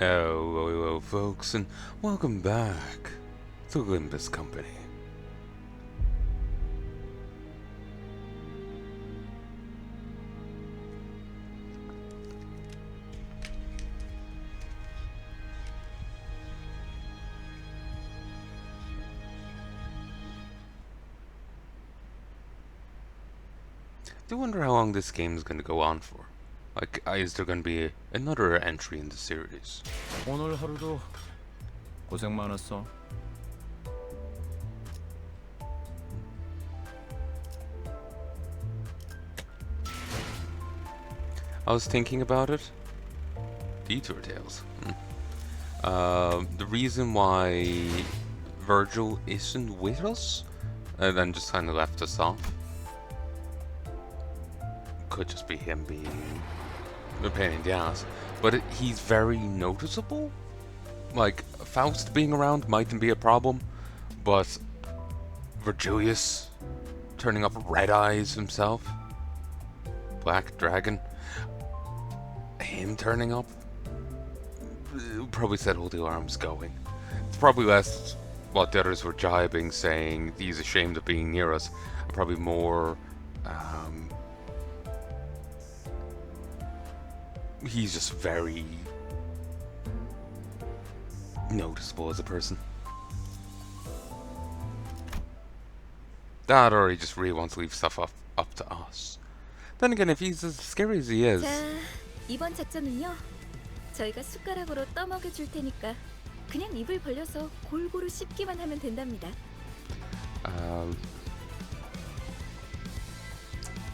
Hello, folks, and welcome back to Limbus Company. I wonder how long this game is going to go on for. Like, is there going to be another entry in the series? 오늘 하루도 고생 많았어. I was thinking about it. Detour Tales. The reason why Virgil isn't with us, and then just kind of left us off, could just be him being a pain in the ass. But he's very noticeable. Like, Faust being around mightn't be a problem, but Virgilius turning up red eyes himself, Black Dragon, him turning up, probably set all the alarms going. It's probably less what the others were jibing, saying he's ashamed of being near us, and probably more he's just very noticeable as a person. That, or he just really wants to leave stuff up to us. Then again, if he's as scary as he is. 자, 이번 작전은요. 저희가 숟가락으로 떠먹여 줄 테니까 그냥 입을 벌려서 골고루 씹기만 하면 된답니다.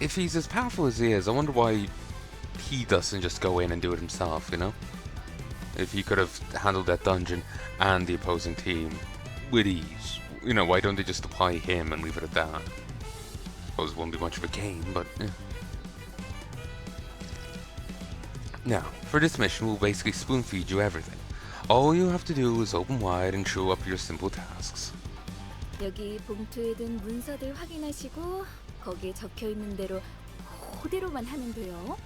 If he's as powerful as he is, I wonder why he doesn't just go in and do it himself, you know? If he could have handled that dungeon and the opposing team with ease, you know, why don't they just apply him and leave it at that? I suppose it won't be much of a gain, but yeah. Now, for this mission, we'll basically spoon feed you everything. All you have to do is open wide and chew up your simple tasks. 여기 봉투에 든 문서들 확인하시고 거기에 적혀 있는 대로 그대로만 하면 돼요.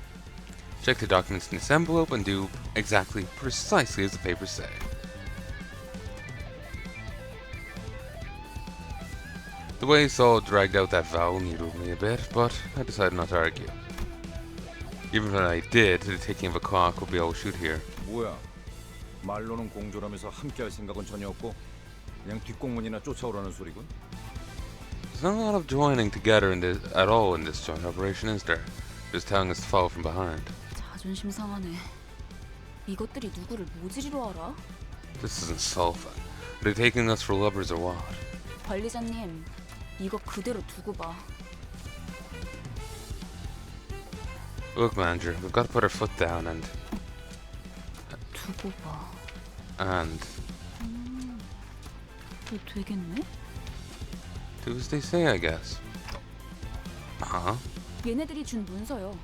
Check the documents in this envelope and do exactly, precisely as the papers say. The way Saul dragged out that vowel needled me a bit, but I decided not to argue. Even when I did, the ticking of a clock would be all shoot here. 뭐야? 말로는 공조라면서 함께할 생각은 전혀 없고 그냥 뒷공문이나 쫓아오라는 소리군. There's not a lot of joining together in this at all in this joint operation, is there? Just telling us to follow from behind. 자존심 상하네. 이것들이 누구를 모지리로 알아? This isn't Sulfa. Are they taking us for lovers or what? 관리자님, 이거 그대로 두고 봐. Look, manager, we've got to put our foot down and... 두고 봐. And... 되겠네? do as they say, I guess. Uh-huh. 얘네들이 준 문서요.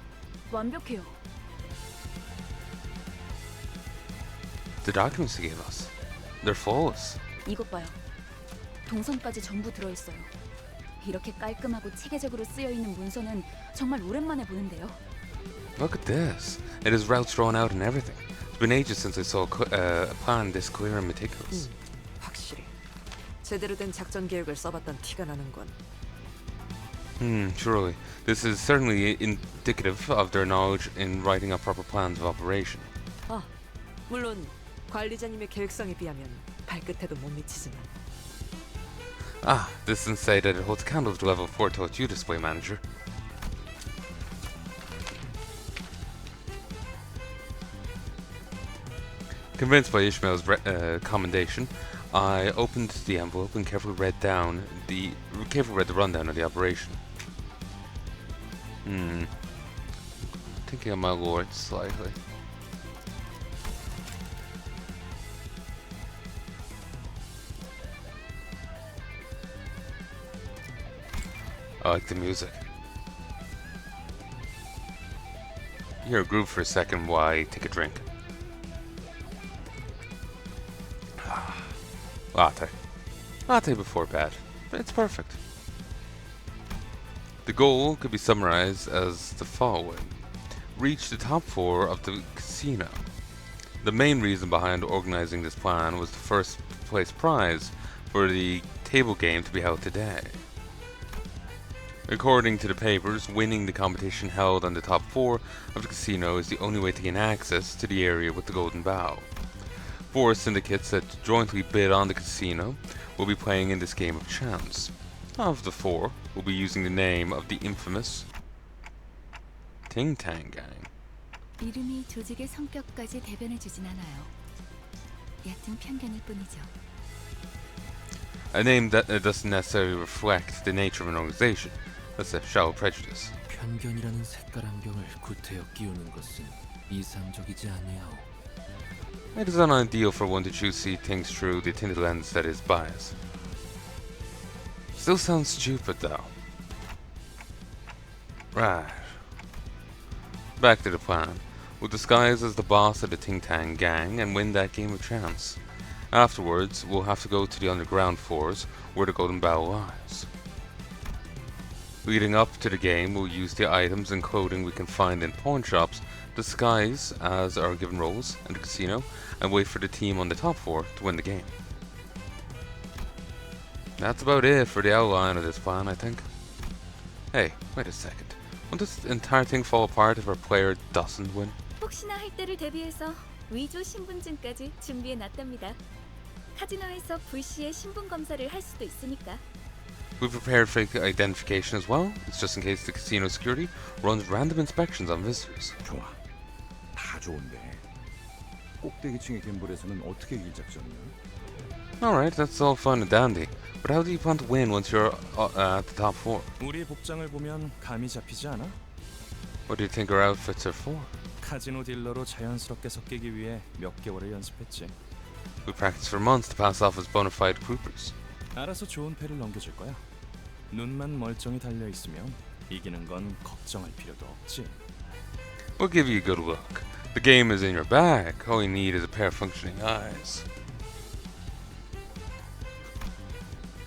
완벽해요. The documents they gave us. They're flawless. 이것 봐요. 동선까지 전부 들어있어요. 이렇게 깔끔하고 체계적으로 쓰여 있는 문서는 정말 오랜만에 보는데요. Look at this. It has routes drawn out and everything. It's been ages since I saw a plan this clear and meticulous. 확실히 제대로 된 작전 계획을 써봤던 티가 나는군. Surely. This is certainly indicative of their knowledge in writing up proper plans of operation. 아, 물론 관리자님의 계획성에 비하면 발끝에도 못 미치지만. Ah, this doesn't say that it holds a candle to the level 4 taught you display manager. Convinced by Ishmael's commendation, I opened the envelope and carefully read the rundown of the operation. Thinking of my lord slightly. I like the music. You hear a groove for a second, why take a drink? Latte. Latte before bed. It's perfect. The goal could be summarized as the following. Reach the top floor of the casino. The main reason behind organizing this plan was the first place prize for the table game to be held today. According to the papers, winning the competition held on the top 4 of the casino is the only way to gain access to the area with the golden bow. 4 syndicates that jointly bid on the casino will be playing in this game of chance. Of the 4, will be using the name of the infamous Ting Tang Gang. 이름이 조직의 성격까지 대변해주진 않아요. 얕은 편견일 뿐이죠. A name that doesn't necessarily reflect the nature of an organization. That's a shallow prejudice. 편견이라는 색깔 안경을 구태여 끼우는 것은 이상적이지 아니하오. It is unideal for one to choose to see things through the tinted lens that is bias. Still sounds stupid though. Right. Back to the plan. We'll disguise as the boss of the Ting Tang gang and win that game of chance. Afterwards, we'll have to go to the underground floors where the golden bow lies. Leading up to the game, we'll use the items and clothing we can find in pawn shops, disguise as our given roles in the casino, and wait for the team on the top floor to win the game. That's about it for the outline of this plan, I think. Hey, wait a second. Won't this entire thing fall apart if our player doesn't win? 혹시나 할 때를 대비해서 위조 신분증까지 준비해놨답니다. 카지노에서 불시에 신분 검사를 할 수도 있으니까. We prepared fake identification as well. It's just in case the casino security runs random inspections on visitors. 좋아. 다 좋은데. 꼭대기층의 갬블에서는 어떻게 이길 작전이야? Alright, that's all fun and dandy. But how do you plan to win once you're at the top 4? 우리 복장을 보면 감이 잡히지 않아? What do you think our outfits are for? 카지노 딜러로 자연스럽게 섞이기 위해 몇 개월을 연습했지. We practiced for months to pass off as bona fide groupers. 알아서 좋은 패를 넘겨줄 거야. 눈만 멀쩡히 달려 있으면 이기는 건 걱정할 필요도 없지. We'll give you a good look. The game is in your bag. All you need is a pair of functioning eyes.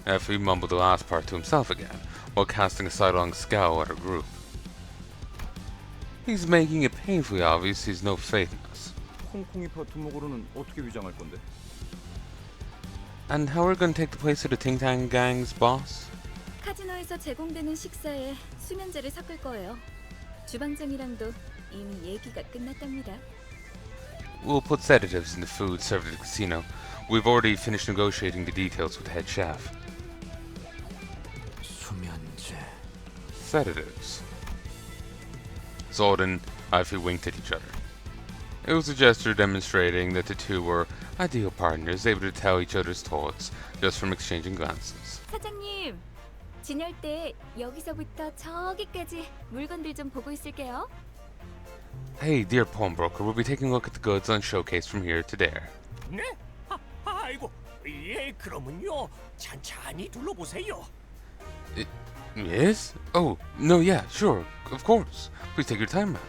Effie mumbled the last part to himself again, while casting a sidelong scowl at our group. He's making it painfully obvious he's no faith in us. 콩콩이 파트목으로는 어떻게 위장할 건데? And how are we going to take the place of the Ting Tang Gang's boss? 카지노에서 제공되는 식사에 수면제를 섞을 거예요. 주방장이랑도 이미 얘기가 끝났답니다. We'll put sedatives in the food served at the casino. We've already finished negotiating the details with the head chef. 수면제. Sedatives. Zord and Ivy winked at each other. It was a gesture demonstrating that the two were ideal partners, able to tell each other's thoughts just from exchanging glances. 사장님, 진열 때 여기서부터 저기까지 물건들 좀 보고 있을게요. Hey, dear pawnbroker, we'll be taking a look at the goods on showcase from here to there. 네? 아이고, 예, 그러면요. 찬찬히 둘러보세요. Yes? Oh, no, yeah, sure, of course. Please take your time, ma'am.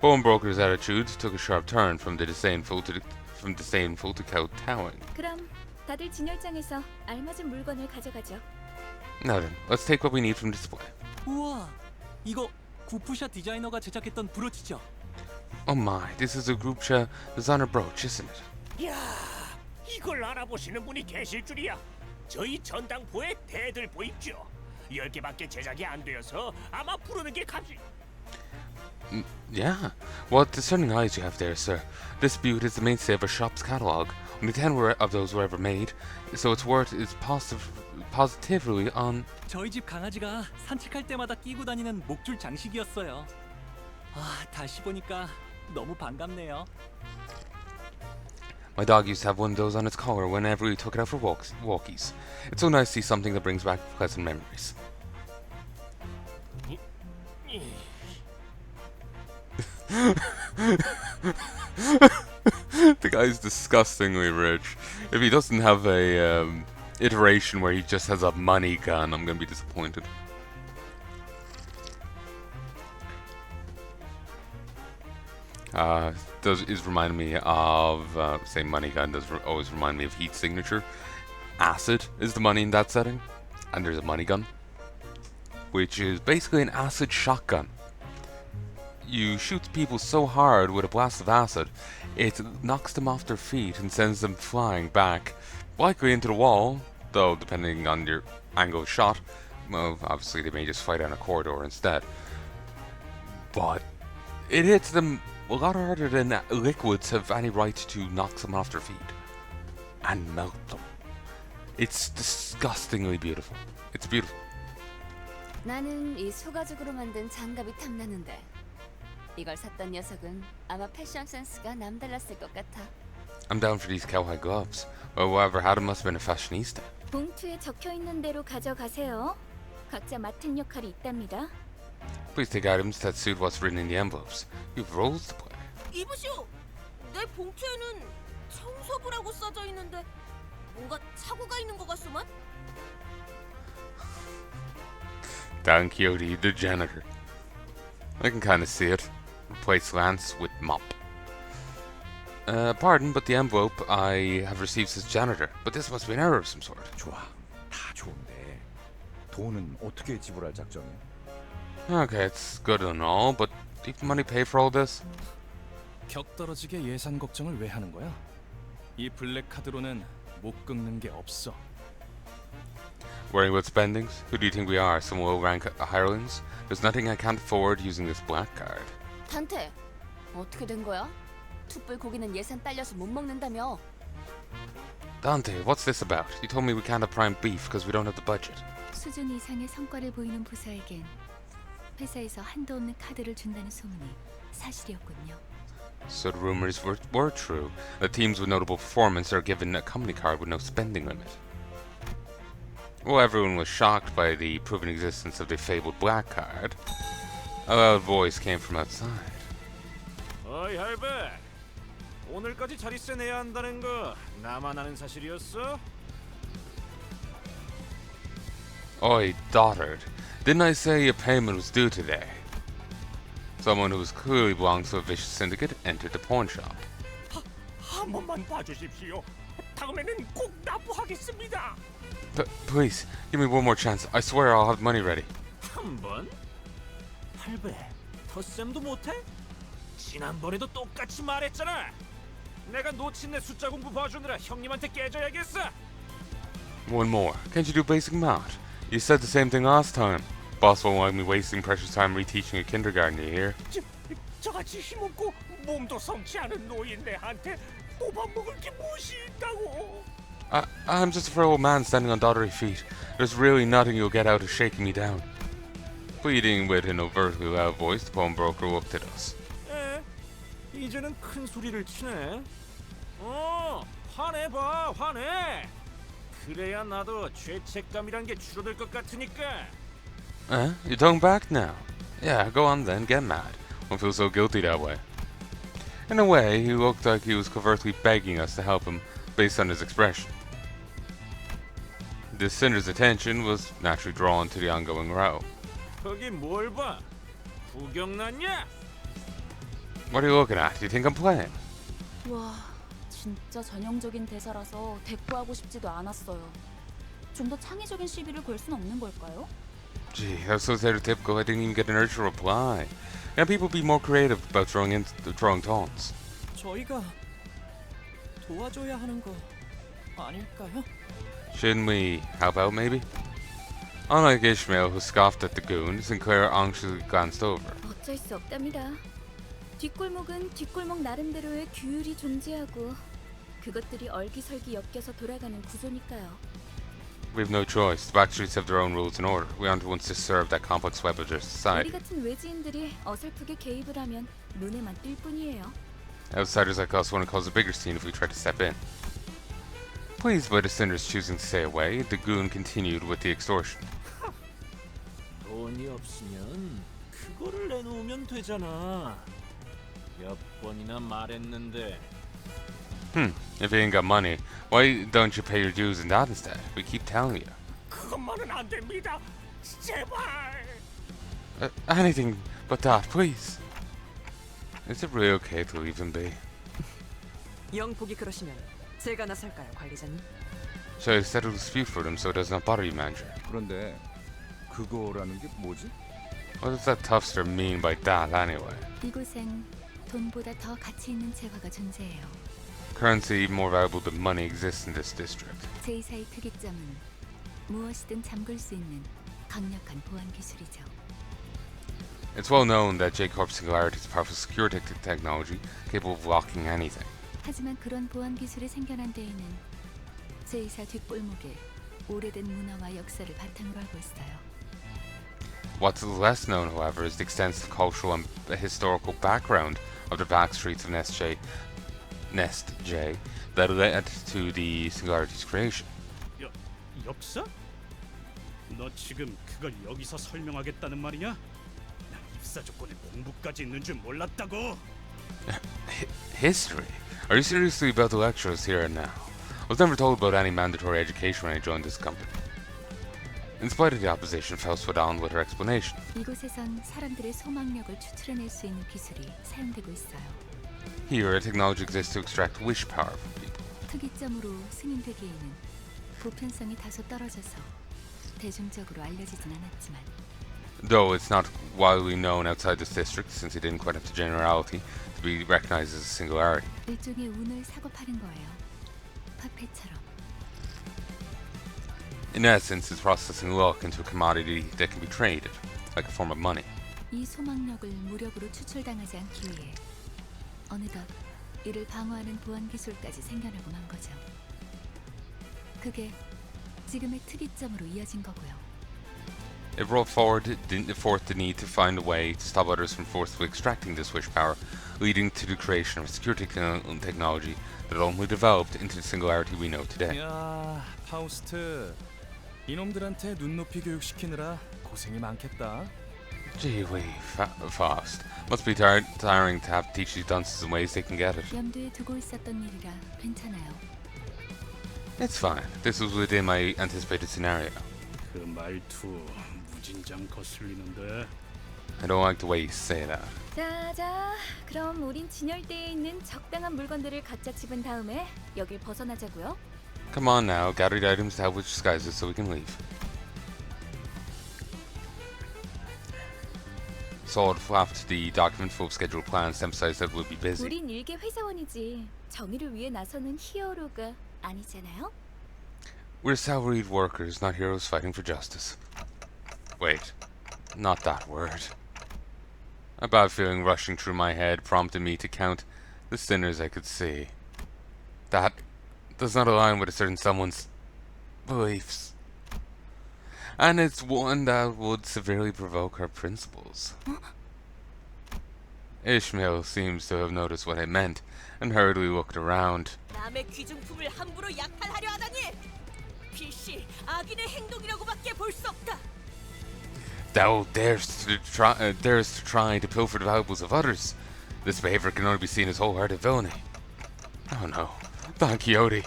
Pawnbroker's attitude took a sharp turn from disdainful to kowtowing. 그럼 다들 진열장에서 알맞은 물건을 가져가죠. Now then, let's take what we need from the display. 우와, 이거 구프샷 디자이너가 제작했던 브로치죠? Oh my, this is a Groupsha designer brooch, isn't it? 야, 이걸 알아보시는 분이 계실 줄이야. 저희 전당포에 대들보 있죠. 10개밖에 제작이 안 되어서 아마 부르는 게 값이. Yeah. What discerning eyes you have there, sir. This beaut is the mainstay of our shop's catalog. Only 10 of those were ever made, so its worth is positively on... 저희 집 강아지가 산책할 때마다 끼고 다니는 목줄 장식이었어요. 아, 다시 보니까 너무 반갑네요. My dog used to have one of those on its collar whenever we took it out for walkies. It's so nice to see something that brings back pleasant memories. The guy's disgustingly rich. If he doesn't have a iteration where he just has a money gun, I'm gonna be disappointed. Is remind me of say money gun does always remind me of heat signature. Acid is the money in that setting, and there's a money gun, which is basically an acid shotgun. you shoot people so hard with a blast of acid, it knocks them off their feet and sends them flying back, likely into the wall, though depending on your angle of shot, well, obviously they may just fight on a corridor instead. But it hits them a lot harder than liquids have any right to knock someone off their feet and melt them. It's disgustingly beautiful. It's beautiful. 나는 이 소가죽으로 만든 장갑이 탐나는데 이걸 샀던 녀석은 아마 패션 센스가 남달랐을 것 같아. I'm down for these cowhide gloves. Well, whoever had them must have been a fashionista. 봉투에 적혀 있는 대로 가져가세요. 각자 맡은 역할이 있답니다. Please take items that suit what's written in the envelopes. You've roles to play. 이보시오. 내 봉투에는 청소부라고 써져 있는데 뭔가 착오가 있는 것 같소만? Don Quixote, the janitor. I can kind of see it. Replace Lance with mop. Pardon, but the envelope I have received says janitor. But this must be an error of some sort. 좋아, 다 좋은데 돈은 어떻게 지불할 작정이야? Okay, it's good and all, but do you have money pay for all this? 격 떨어지게 예산 걱정을 왜 하는 거야? 이 블랙 카드로는 못 긁는 게 없어. Worrying about spendings? Who do you think we are? Some low-rank hirelings? There's nothing I can't afford using this black card. 단테, 어떻게 된 거야? 툭불 고기는 예산 딸려서 못 먹는다며. Dante, what's this about? You told me we can't have prime beef because we don't have the budget. 수준 이상의 성과를 보이는 부서에겐 회사에서 한도 없는 카드를 준다는 소문이 사실이었군요. So the rumors were true. The teams with notable performance are given a company card with no spending limit. Well, everyone was shocked by the proven existence of the fabled black card. A loud voice came from outside. 어이 할배, 오늘까지 자리세 내야 한다는 거 나만 아는 사실이었어? Oi, dotard. Didn't I say your payment was due today? Someone who was clearly belonged to a vicious syndicate entered the pawn shop. 한 번만 봐주십시오. 다음에는 꼭 납부하겠습니다. Please, give me one more chance. I swear I'll have money ready. 한 번? 할배, 덧셈도 못해? 지난번에도 똑같이 말했잖아. 내가 놓친 내 숫자 공부 봐주느라 형님한테 깨져야겠어. One more. Can't you do basic math? You said the same thing last time. Boss won't like me wasting precious time reteaching a kindergarten year. 저같이 힘없고 몸도 성치 않은 노인네한테 뽑아먹을 게 무엇이 있다고. I'm just a frail old man standing on dottery feet. There's really nothing you'll get out of shaking me down. Pleading with an overtly loud voice, the pawnbroker looked at us. 에? 이제는 큰 소리를 치네. 화내봐, 화내. 그래야 나도 죄책감이란 게 줄어들 것 같으니까. You're talking back now? Yeah, go on then, get mad. Won't feel so guilty that way. In a way, he looked like he was covertly begging us to help him, based on his expression. The Cinder's attention was naturally drawn to the ongoing row. 거기 뭘 봐? 구경 났냐? What are you looking at? Do you think I'm playing? 와, 진짜 전형적인 대사라서 대꾸하고 싶지도 않았어요. 좀 더 창의적인 시비를 걸 순 없는 걸까요? Gee, that was so stereotypical I didn't even get an urge to reply. Can people be more creative about throwing taunts? 저희가 도와줘야 하는 거 아닐까요? Shouldn't we help out, maybe? Unlike Ishmael, who scoffed at the goon, Sinclair anxiously glanced over. 어쩔 수 없답니다. 뒷골목은 뒷골목 나름대로의 규율이 존재하고 그것들이 얼기설기 엮여서 돌아가는 구조니까요. We have no choice. The backstreets have their own rules and order. We aren't ones to serve that complex web of their 우리 society. 같은 외지인들이 어설프게 개입을 하면 눈에만 띌 뿐이에요. Outsiders like us want to cause a bigger scene if we try to step in. Pleased by the Cinder's choosing to stay away, the goon continued with the extortion. 돈이 없으면 그거를 내놓으면 되잖아. 몇 번이나 말했는데. If you ain't got money, why don't you pay your dues in that instead? We keep telling you. 그것만은 안 됩니다. 제발. Anything but that, please. Is it really okay to leave him be? 영 보기 그러시면 제가 나설까요, 관리자님? Shall I settle the dispute for them so it does not bother you, manager? 그런데 그거라는 게 뭐지? What does that Tufster mean by that anyway? 이곳엔 돈보다 더 가치 있는 재화가 존재해요. Currency more valuable than money exists in this district. 제2사의 특이점은 무엇이든 잠글 수 있는 강력한 보안 기술이죠. It's well known that J-Corp Singularity is powerful security technology capable of locking anything. 하지만 그런 보안 기술이 생겨난 데에는 제2사 뒷골목에 오래된 문화와 역사를 바탕으로 하고 있어요. What's less known, however, is the extensive cultural and historical background of the back streets of Nest J that led to the Singularity's creation. 역사? 너 지금 그걸 여기서 설명하겠다는 말이냐? 난 입사 조건에 공부까지 있는 줄 몰랐다고. History? Are you seriously about to lecture us here and now? I was never told about any mandatory education when I joined this company. In spite of the opposition, Faust went on with her explanation. 이곳에선 사람들의 소망력을 추출해낼 수 있는 기술이 사용되고 있어요. Here, a technology exists to extract wish power from people. 특이점으로 승인되기에는 보편성이 다소 떨어져서 대중적으로 알려지진 않았지만 Though it's not widely known outside this district, since it didn't quite have the generality to be recognized as a singularity. 일종의 운을 사고 파는 거예요. 화폐처럼. In essence, it's processing luck into a commodity that can be traded, like a form of money. 이 소망력을 무력으로 추출당하지 않기 위해 어느덧 이를 방어하는 보안 기술까지 생겨나고 만 거죠. 그게 지금의 특이점으로 이어진 거고요. It brought forth the need to find a way to stop others from forcefully extracting this wish power, leading to the creation of a security technology that only developed into the singularity we know today. 야, 파우스트. 이놈들한테 눈높이 교육시키느라 고생이 많겠다. Gee wee, Faust. Must be tiring to have to teach these dunces in ways they can get it. 염두에 두고 있었던 일이라 괜찮아요. It's fine. This was within my anticipated scenario. 그 말투 무진장 거슬리는데. I don't like the way you say that. 자, 그럼 우린 진열대에 있는 적당한 물건들을 각자 집은 다음에 여길 벗어나자고요. Come on now, gather the items to help with disguises so we can leave. Sword flapped the document full of scheduled plans to emphasize that we'll be busy. 우린 일개 회사원이지 정의를 위해 나서는 히어로가 아니잖아요. We're salaried workers, not heroes fighting for justice. Wait, not that word. A bad feeling rushing through my head prompted me to count the sinners I could see. That does not align with a certain someone's beliefs. And it's one that would severely provoke our principles. Ishmael seems to have noticed what I meant and hurriedly looked around. 남의 귀중품을 함부로 약탈하려 하다니! 필시 악인의 행동이라고밖에 볼 수 없다. Thou dares to try to pilfer the valuables of others. This behavior can only be seen as wholehearted villainy. Oh no, Don Quixote.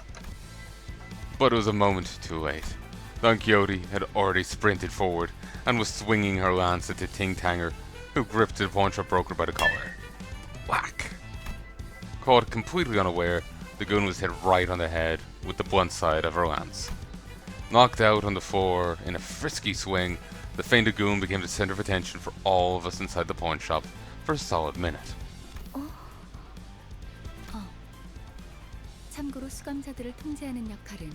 But it was a moment too late. Don Quixote had already sprinted forward and was swinging her lance at the ting-tanger, who gripped the pawnshop broker by the collar. Whack! Caught completely unaware, the goon was hit right on the head with the blunt side of her lance. Knocked out on the floor in a frisky swing, the fainted goon became the center of attention for all of us inside the pawn shop for a solid minute. 참고로 수감자들을 통제하는 역할은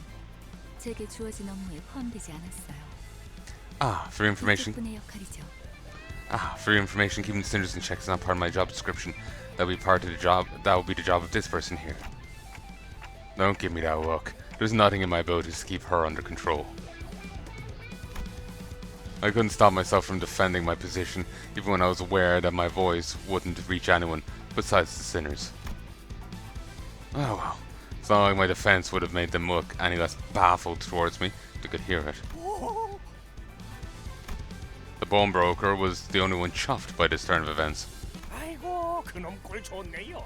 제게 주어진 업무에 포함되지 않았어요. For information. 분의 역할이죠. For your information, keeping the sinners in check is not part of my job description. That will be part of the job. That will be the job of this person here. Don't give me that look. There's nothing in my abilities to keep her under control. I couldn't stop myself from defending my position, even when I was aware that my voice wouldn't reach anyone besides the sinners. Oh well. It's not like my defense would have made them look any less baffled towards me if they could hear it. The bone broker was the only one chuffed by this turn of events. 아이고, 그놈 꼴 좋네요.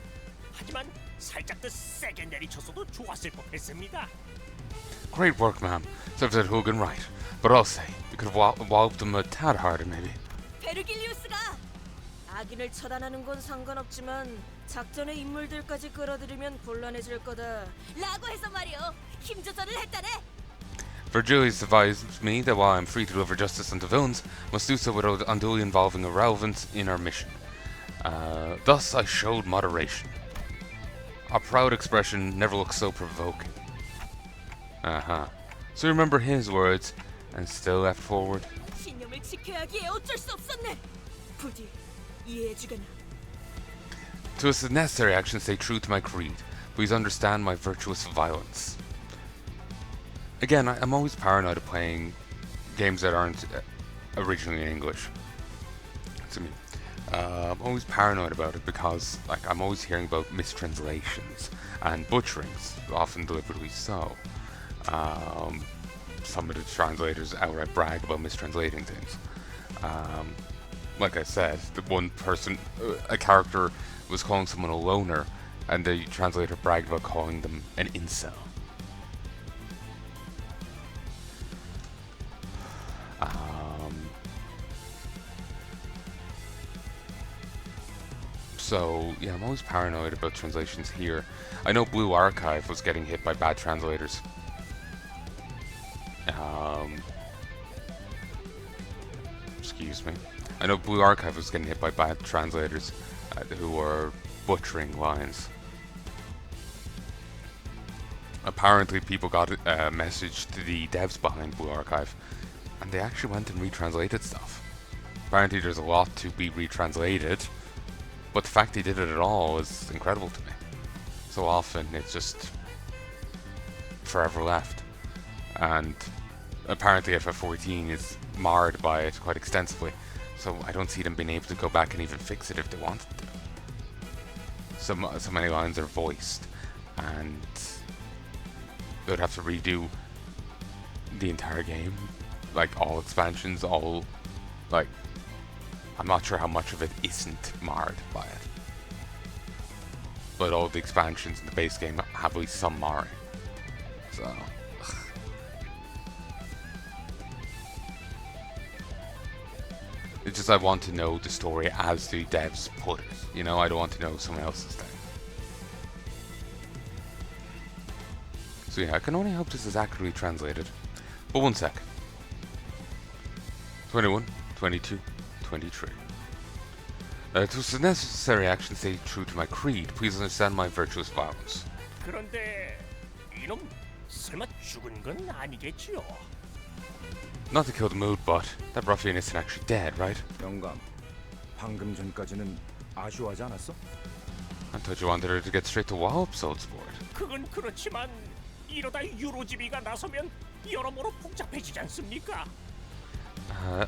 하지만 살짝 더 세게 내리쳤어도 좋았을 법했습니다. Great work, ma'am. Serves that hooligan right. But I'll say, you could have walloped them a tad harder, maybe. 베르길리우스가 악인을 처단하는 건 상관없지만 작전의 인물들까지 끌어들이면 곤란해질 거다. 라고 해서 말이요. 힘 조절을 했다네. Virgilius advised me that while I'm free to deliver justice unto villains, must do so without unduly involving irrelevance in our mission. Thus I showed moderation. A proud expression never looks so provoking. So remember his words, and still left forward. 신념을 지켜야 하기에 어쩔 수 없었네. 부디 이해해주게나. To a necessary action, stay true to my creed. Please understand my virtuous violence. Again, I'm always paranoid of playing games that aren't originally in English. To me, I'm always paranoid about it because, like, I'm always hearing about mistranslations and butcherings, often deliberately so. Some of the translators outright brag about mistranslating things. Like I said, the one person, a character was calling someone a loner, and the translator bragged about calling them an incel. So, yeah, I'm always paranoid about translations here. I know Blue Archive was getting hit by bad translators. Excuse me. I know Blue Archive was getting hit by bad translators who were butchering lines. Apparently people got a message to the devs behind Blue Archive, and they actually went and retranslated stuff. Apparently there's a lot to be retranslated, but the fact they did it at all is incredible to me. So often it's just forever left. And apparently FF14 is marred by it quite extensively, so I don't see them being able to go back and even fix it if they wanted to. So many lines are voiced, and they would have to redo the entire game, like all expansions, all, like, I'm not sure how much of it isn't marred by it, but all the expansions in the base game have at least some marring. So it's just I want to know the story as the devs put it, you know, I don't want to know someone else's thing. So yeah, I can only hope this is accurately translated. But one sec. 21, 22, 23. To necessary action, stay true to my creed. Please understand my virtuous violence. 그런데 이놈 설마 죽은 건 아니겠지요? Not to kill the mood, but that ruffian isn't actually dead, right? 영감, 방금 전까지는 아쉬워하지 않았어? I thought you wanted her to get straight to Wallop Sword. 그건 그렇지만 이러다 유로지비가 나서면 여러모로 복잡해지지 않습니까?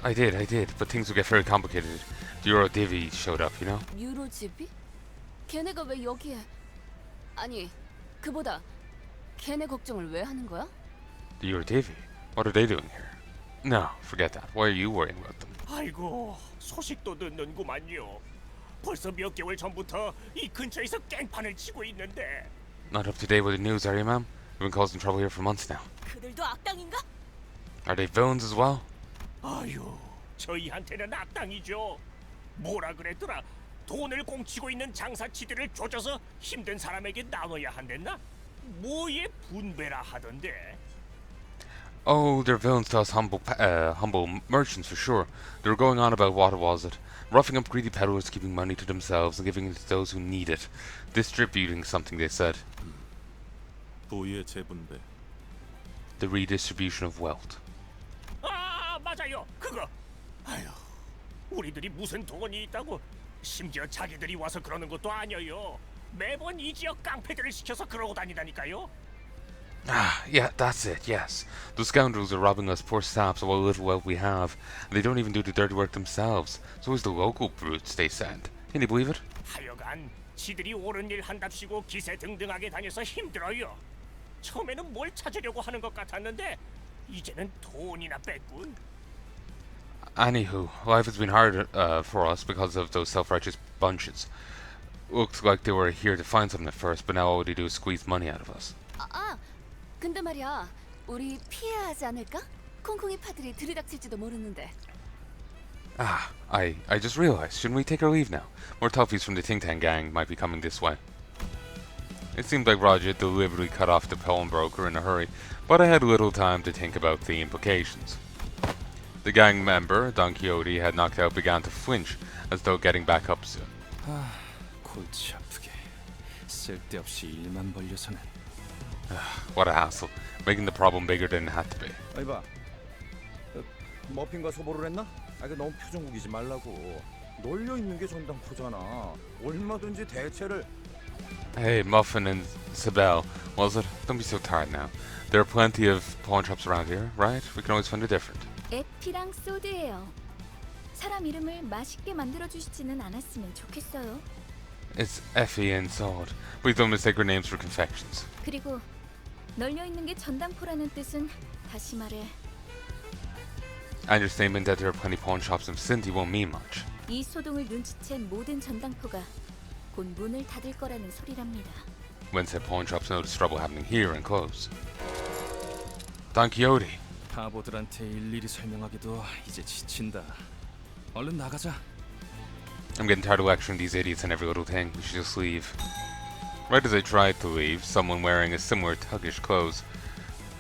I did, but things will get very complicated. The Euro Divi showed up, you know? 유로집이? 걔네가 왜 여기에? 아니, 그보다 걔네 걱정을 왜 하는 거야? The Euro Divi? What are they doing here? No, forget that. Why are you worrying about them? 아이고, 소식도 듣는구만요. 벌써 몇 개월 전부터 이 근처에서 깽판을 치고 있는데. Not up to date with the news, are you, ma'am? We've been causing trouble here for months now. 그들도 악당인가? Are they villains as well? 아유, 저희한테는 악당이죠. 뭐라 그랬더라? 돈을 공치고 있는 장사치들을 조져서 힘든 사람에게 나눠야 한댔나? 뭐에 분배라 하던데. Oh, they're villains to us humble merchants for sure. They were going on about what was it? Roughing up greedy peddlers, keeping money to themselves and giving it to those who need it. Distributing something, they said. 부의 재분배. The redistribution of wealth. 아, 맞아요. 그거. 아유, 우리들이 무슨 돈이 있다고. 심지어 자기들이 와서 그러는 것도 아니에요. 매번 이 지역 깡패들을 시켜서 그러고 다니다니까요. Ah, yeah, that's it, yes. Those scoundrels are robbing us poor saps of what little wealth we have, and they don't even do the dirty work themselves. It's always the local brutes they send. Can you believe it? 하여간 지들이 옳은 일 한답시고 기세등등하게 다녀서 힘들어요. 처음에는 뭘 찾으려고 하는 것 같았는데 이제는 돈이나 뺐군. Anywho, life has been hard for us because of those self-righteous bunches. Looks like they were here to find something at first, but now all they do is squeeze money out of us. 근데 말이야, 우리 피해야 하지 않을까? 콩콩이 파들이 들이닥칠지도 모르는데. I just realized, shouldn't we take our leave now? More toughies from the Ting Tang gang might be coming this way. It seemed like Roger deliberately cut off the pawnbroker in a hurry, but I had little time to think about the implications. The gang member, Don Quixote, had knocked out began to flinch, as though getting back up soon. 골치 아프게. 쓸데없이 일만 벌려서는. What a hassle, making the problem bigger than it had to be. 아니 봐. 머핀과 소보를 했나? 너무 표정 구기지 말라고. 널려 있는 게 전당포잖아. 얼마든지 대체를. Hey, Muffin and Sibel, was it? Don't be so tired now. There are plenty of pawn shops around here, right? We can always find a different. 에피랑 소드예요. 사람 이름을 맛있게 만들어 주시지는 않았으면 좋겠어요. It's Effie and Sod. Please don't mistake our names for confections. 그리고 널려 있는 게 전당포라는 뜻은 다시 말해 And your statement that there are plenty of pawn shops in Cindy won't mean much. 이 소동을 눈치챈 모든 전당포가 곧 문을 닫을 거라는 소리랍니다. When said pawn shops notice trouble happening here and close. Don Quixote. 바보들한테 일일이 설명하기도 이제 지친다. 얼른 나가자. I'm getting tired of lecturing these idiots on every little thing. We should just leave. Right as I tried to leave, someone wearing a similar thuggish clothes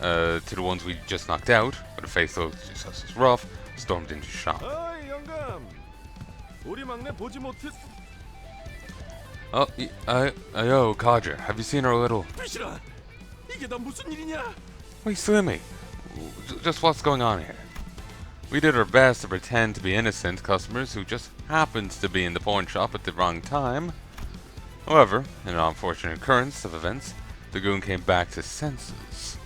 to the ones we just knocked out, with a face that looked just as rough, stormed into the shop. 어이 영감. 우리 막내 보지 못했. Oh, yo, Codger, have you seen our little... 비실아, 이게 다 무슨 일이냐? Wait, Slimmy. Just what's going on here? We did our best to pretend to be innocent customers who just happened to be in the pawn shop at the wrong time. However, in an unfortunate occurrence of events, the goon came back to senses.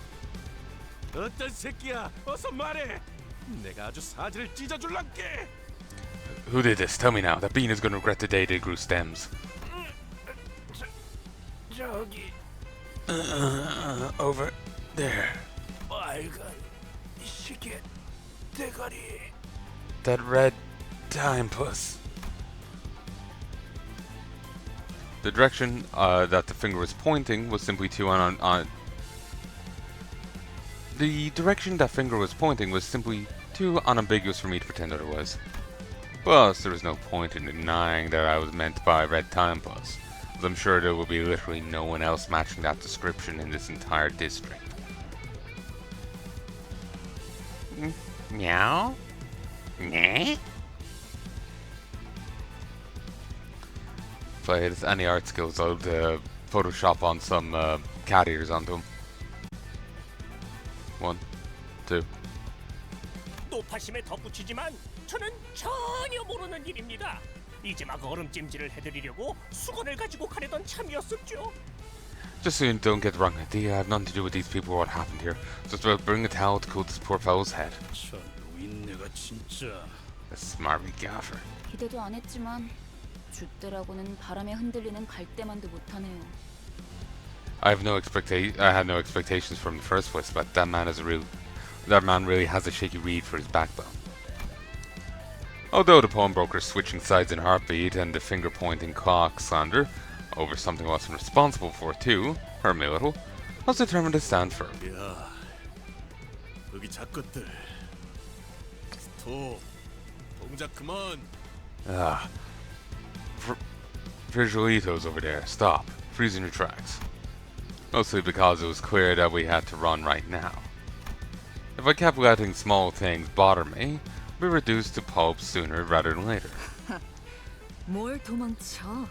어떤 새끼야? 어서 말해. 내가 아주 사지를 찢어줄란게. Who did this? Tell me now. That bean is going to regret the day they grew stems. 저기 Over there. 빨간 시계 대가리. That red time puss. The direction that the finger was pointing was simply too The direction that finger was pointing was simply too unambiguous for me to pretend otherwise. Plus, there was no point in denying that I was meant by red time puss, as I'm sure there will be literally no one else matching that description in this entire district. Meow? Nah? If I had any art skills, I would Photoshop on some cat ears onto him. 1, 2. 노파심에 덧붙이지만 저는 전혀 모르는 일입니다. 이제 막 얼음찜질을 해드리려고 수건을 가지고 가려던 참이었었죠. Just so you don't get the wrong idea, I have nothing to do with these people or what happened here. Just about bring a towel to cool this poor fellow's head. 저 노인네가 진짜. A smarmy gaffer. 기대도 안 했지만 줏대라고는 바람에 흔들리는 갈대만도 못하네요. I had no expectations from the first place, but that man really has a shaky reed for his backbone. Although the pawnbroker's switching sides in a heartbeat and the finger-pointing clock slander over something I wasn't responsible for too, hurt me a little, I was determined to stand firm. 야, 여기 작것들. 스톱. 동작 그만. Visualitos over there, stop. Freeze in your tracks. Mostly because it was clear that we had to run right now. If I kept letting small things bother me, I'd be reduced to pulp sooner rather than later. 뭘 도망쳐?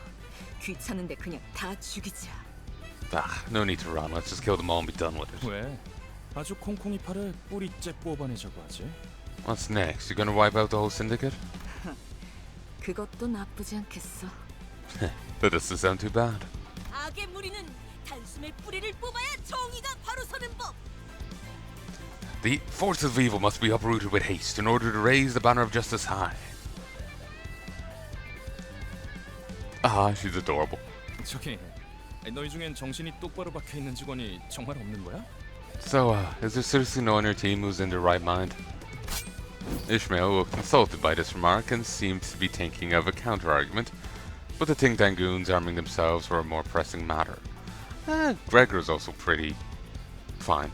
귀찮은데 그냥 다 죽이자. No need to run, let's just kill them all and be done with it. 왜? 아주 콩콩이 팔을 뿌리째 뽑아내자고 하지? What's next? You gonna wipe out the whole syndicate? 그것도 나쁘지 않겠어. That doesn't sound too bad. 악의 무리는 단숨에 뿌리를 뽑아야 정의가 바로 서는 법. The forces of evil must be uprooted with haste in order to raise the banner of justice high. She's adorable. 저기, 너희 중엔 정신이 똑바로 박혀 있는 직원이 정말 없는 거야? So, is there seriously no one on your team who's in their right mind? Ishmael looked insulted by this remark and seemed to be thinking of a counter-argument, but the Ting Tang goons arming themselves were a more pressing matter. Gregor's also pretty fine.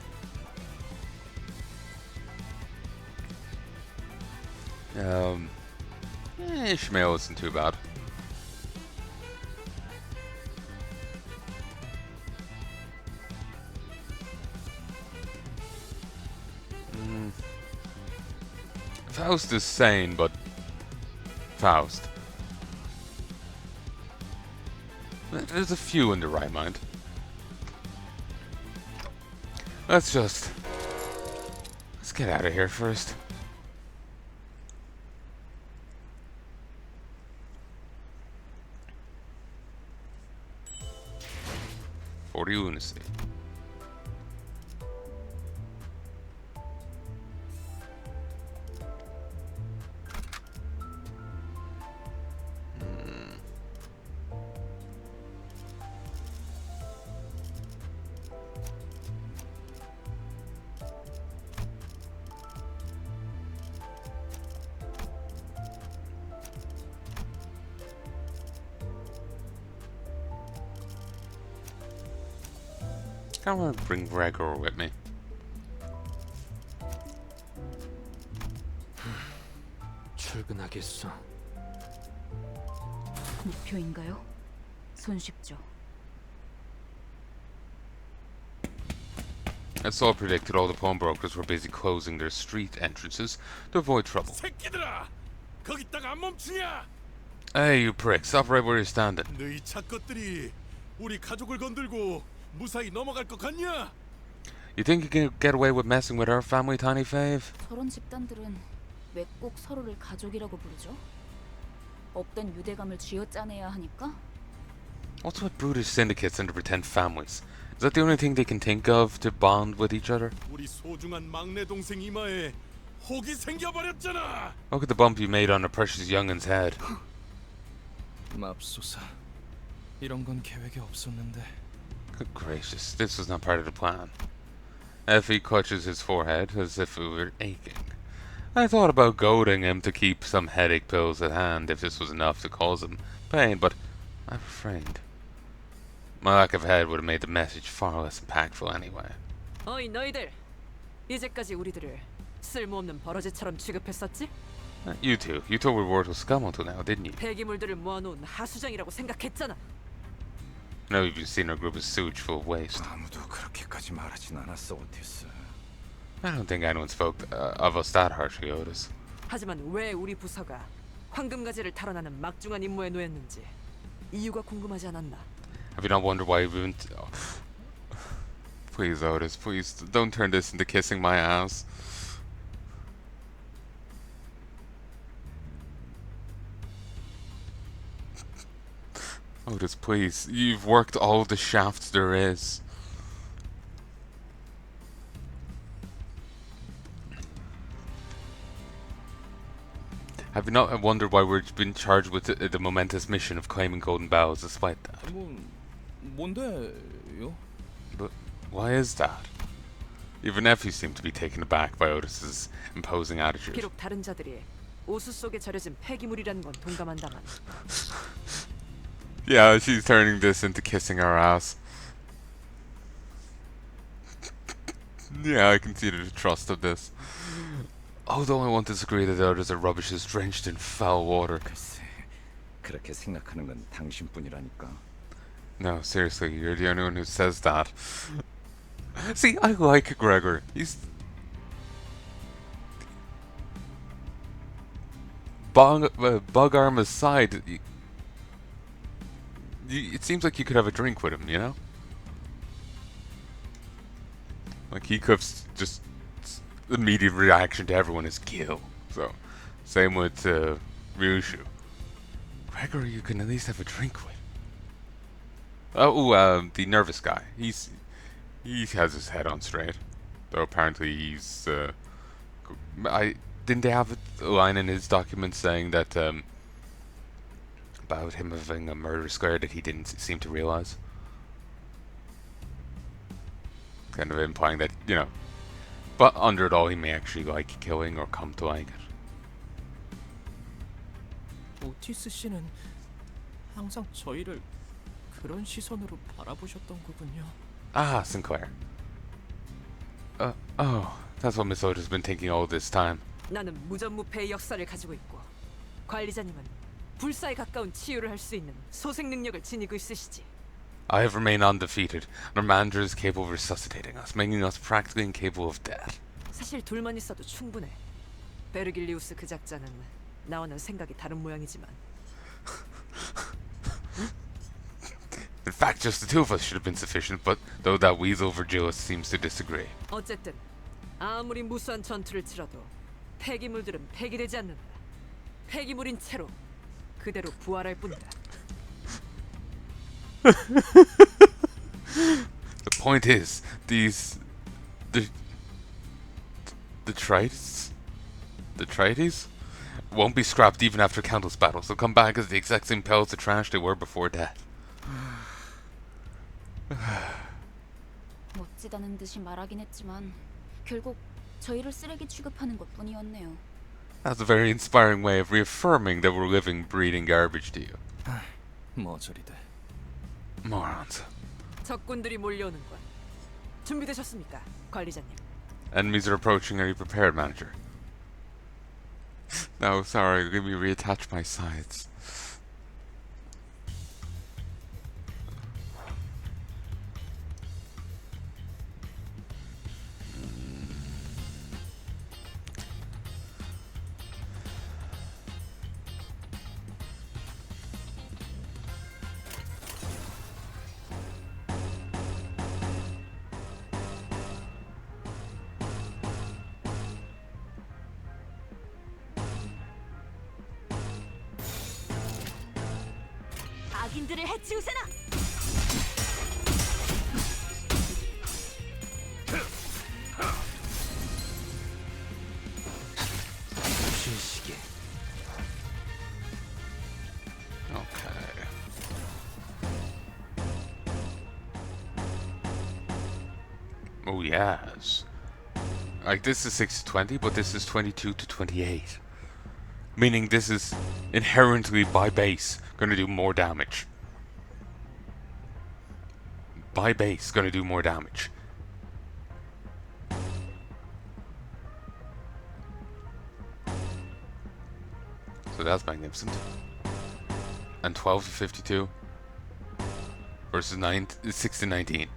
Ishmael isn't too bad. Faust is sane, but Faust. There's a few in the right mind. Let's get out of here first. For lunacy. I want to bring Gregor with me. 출근하겠어. 목표인가요? 손쉽죠. As Saul predicted, all the pawnbrokers were busy closing their street entrances to avoid trouble. 새끼들아, 거기다가 안 멈추냐? Hey, you prick! Stop right where you're standing. 너희 착것들이 우리 가족을 건들고 무사히 넘어갈 것 같냐? You think you can get away with messing with our family, Tiny Fave? 저런 집단들은 왜 꼭 서로를 가족이라고 부르죠? 없던 유대감을 쥐어짜내야 하니까? What's with brutish syndicates and to pretend families? Is that the only thing they can think of to bond with each other? 우리 소중한 막내 동생 이마에 혹이 생겨버렸잖아. Look at the bump you made on the precious youngin's head. 맙소사. 이런 건 계획에 없었는데. Good gracious, this was not part of the plan. Effie clutches his forehead as if it were aching. I thought about goading him to keep some headache pills at hand if this was enough to cause him pain, but I refrained. My lack of head would have made the message far less impactful anyway. 어이 너희들, 이제까지 우리들을 쓸모없는 버러지처럼 취급했었지? You two, you thought we were worthless scum until now, didn't you? 폐기물들을 모아놓은 하수장이라고 생각했잖아. Now you've been seeing our group as sewage full of waste. 아무도 그렇게까지 말하진 않았어, 오티스. I don't think anyone spoke of us that harshly, Otis. 하지만 왜 우리 부서가 황금가지를 탈환하는 막중한 임무에 놓였는지 이유가 궁금하지 않았나? Have you not wondered why we've been... Please, Otis, please, don't turn this into kissing my ass. Otis, please, you've worked all the shafts there is. Have you not wondered why we've been charged with the momentous mission of claiming golden bowels despite that? 뭔데요? But why is that? Even Effie seemed to be taken aback by Otis's imposing attitude. 비록 다른 자들이 오수 속에 절여진 폐기물이라는 건 동감한다만 Yeah, she's turning this into kissing our ass. Yeah, I can see the trust of this. Although I won't disagree that others are rubbish is drenched in foul water. 글쎄, 그렇게 생각하는 건 당신뿐이라니까. No, seriously, you're the only one who says that. See, I like Gregor. He's... Bug arm aside, it seems like you could have a drink with him, you know? Like, he could just... The immediate reaction to everyone is kill. So, same with Ryushu. Gregor, you can at least have a drink with. The nervous guy. He has his head on straight. Though apparently he's... didn't they have a line in his document saying that about him having a murder scare that he didn't seem to realize? Kind of implying that, you know, but under it all, he may actually like killing or come to like it. 오티스 씨는 항상 저희를 그런 시선으로 바라보셨던 거군요. Ah, Sinclair. Oh, that's what Miss Otis has been thinking all this time. 나는 무전무패의 역사를 가지고 있고 관리자님은 불사에 가까운 치유를 할 수 있는 소생 능력을 지니고 있으시지. I have remained undefeated, and our manager is capable of resuscitating us, making us practically incapable of death. 사실 둘만 있어도 충분해. 베르길리우스 그 작자는 나와는 생각이 다른 모양이지만 In fact, just the two of us should have been sufficient, but though that weasel Virgilius seems to disagree. 어쨌든 아무리 무수한 전투를 치러도 폐기물들은 폐기되지 않는다. 폐기물인 채로 그대로 부활할 뿐이다. The point is, the Trites won't be scrapped even after countless battles. They'll come back as the exact same piles of trash they were before death. 멋지다는 듯이 말하긴 했지만 결국 저희를 쓰레기 취급하는 것뿐이었네요. That's a very inspiring way of reaffirming that we're living, breathing garbage to you. 뭐 저리 돼. Morons. 적군들이 몰려오는 건 준비되셨습니까, 관리자님? Enemies are approaching. Are you prepared, manager? No, sorry. Let me reattach my sides. 악인들을 해치우세나. 신시계. Okay. Oh yes. Like this is 6 to 20, but this is 22 to 28. Meaning this is inherently by base gonna do more damage. By base gonna do more damage. So that's magnificent. And 12 to 52 versus 6 to 19.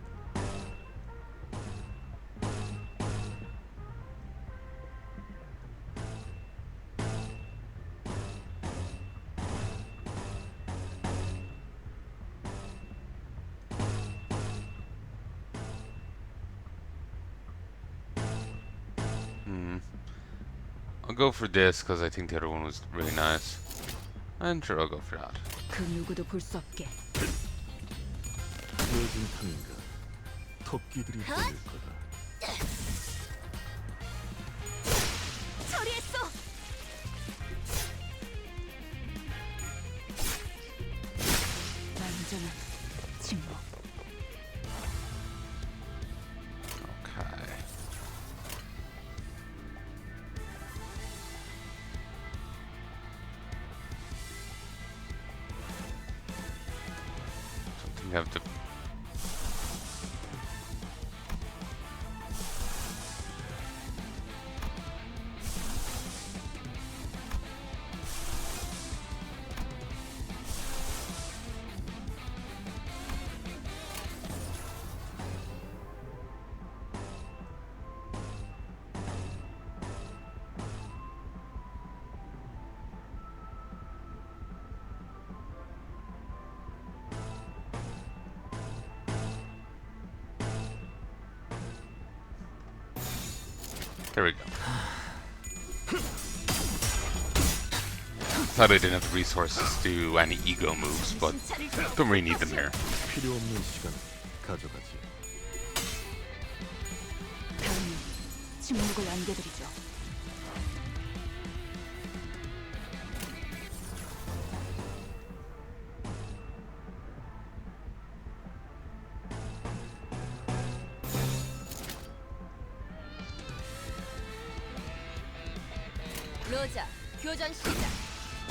I'll go for this because I think the other one was really nice. And sure, I'll go for that. 그 누구도 볼 수 없게. 요즘 탐인가 토끼들이 보일 거다. 처리했어. 완전한 침묵. Okay. Something I have to. There we go. Thought I didn't have the resources to do any ego moves, but don't really need them here. 필요 없는 시간 가져가지. 다음은 침묵을 안겨드리죠. 로자, 교전 시작.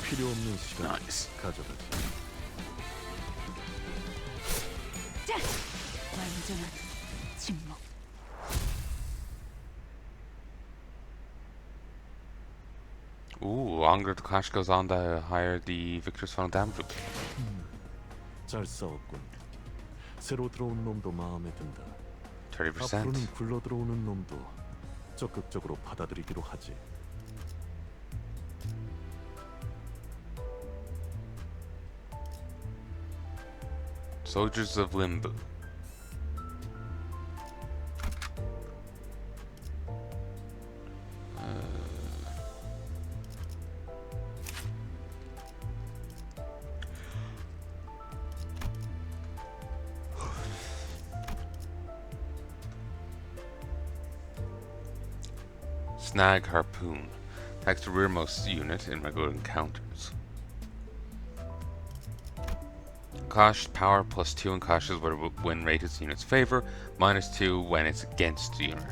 필요 없는 시간 Nice. 가져가지. 완전한 침묵. Ooh, longer the clash goes on, the higher the victor's final damage will be. 잘 싸웠군. 새로 들어온 놈도 마음에 든다. 30%. 앞으로는 굴러 들어오는 놈도 적극적으로 받아들이기로 하지. Soldiers of Limbu. Snag Harpoon. Attacks the rearmost unit in regular encounters. Clash power +2 in clashes where win rate is the unit's favor, -2 when it's against the unit.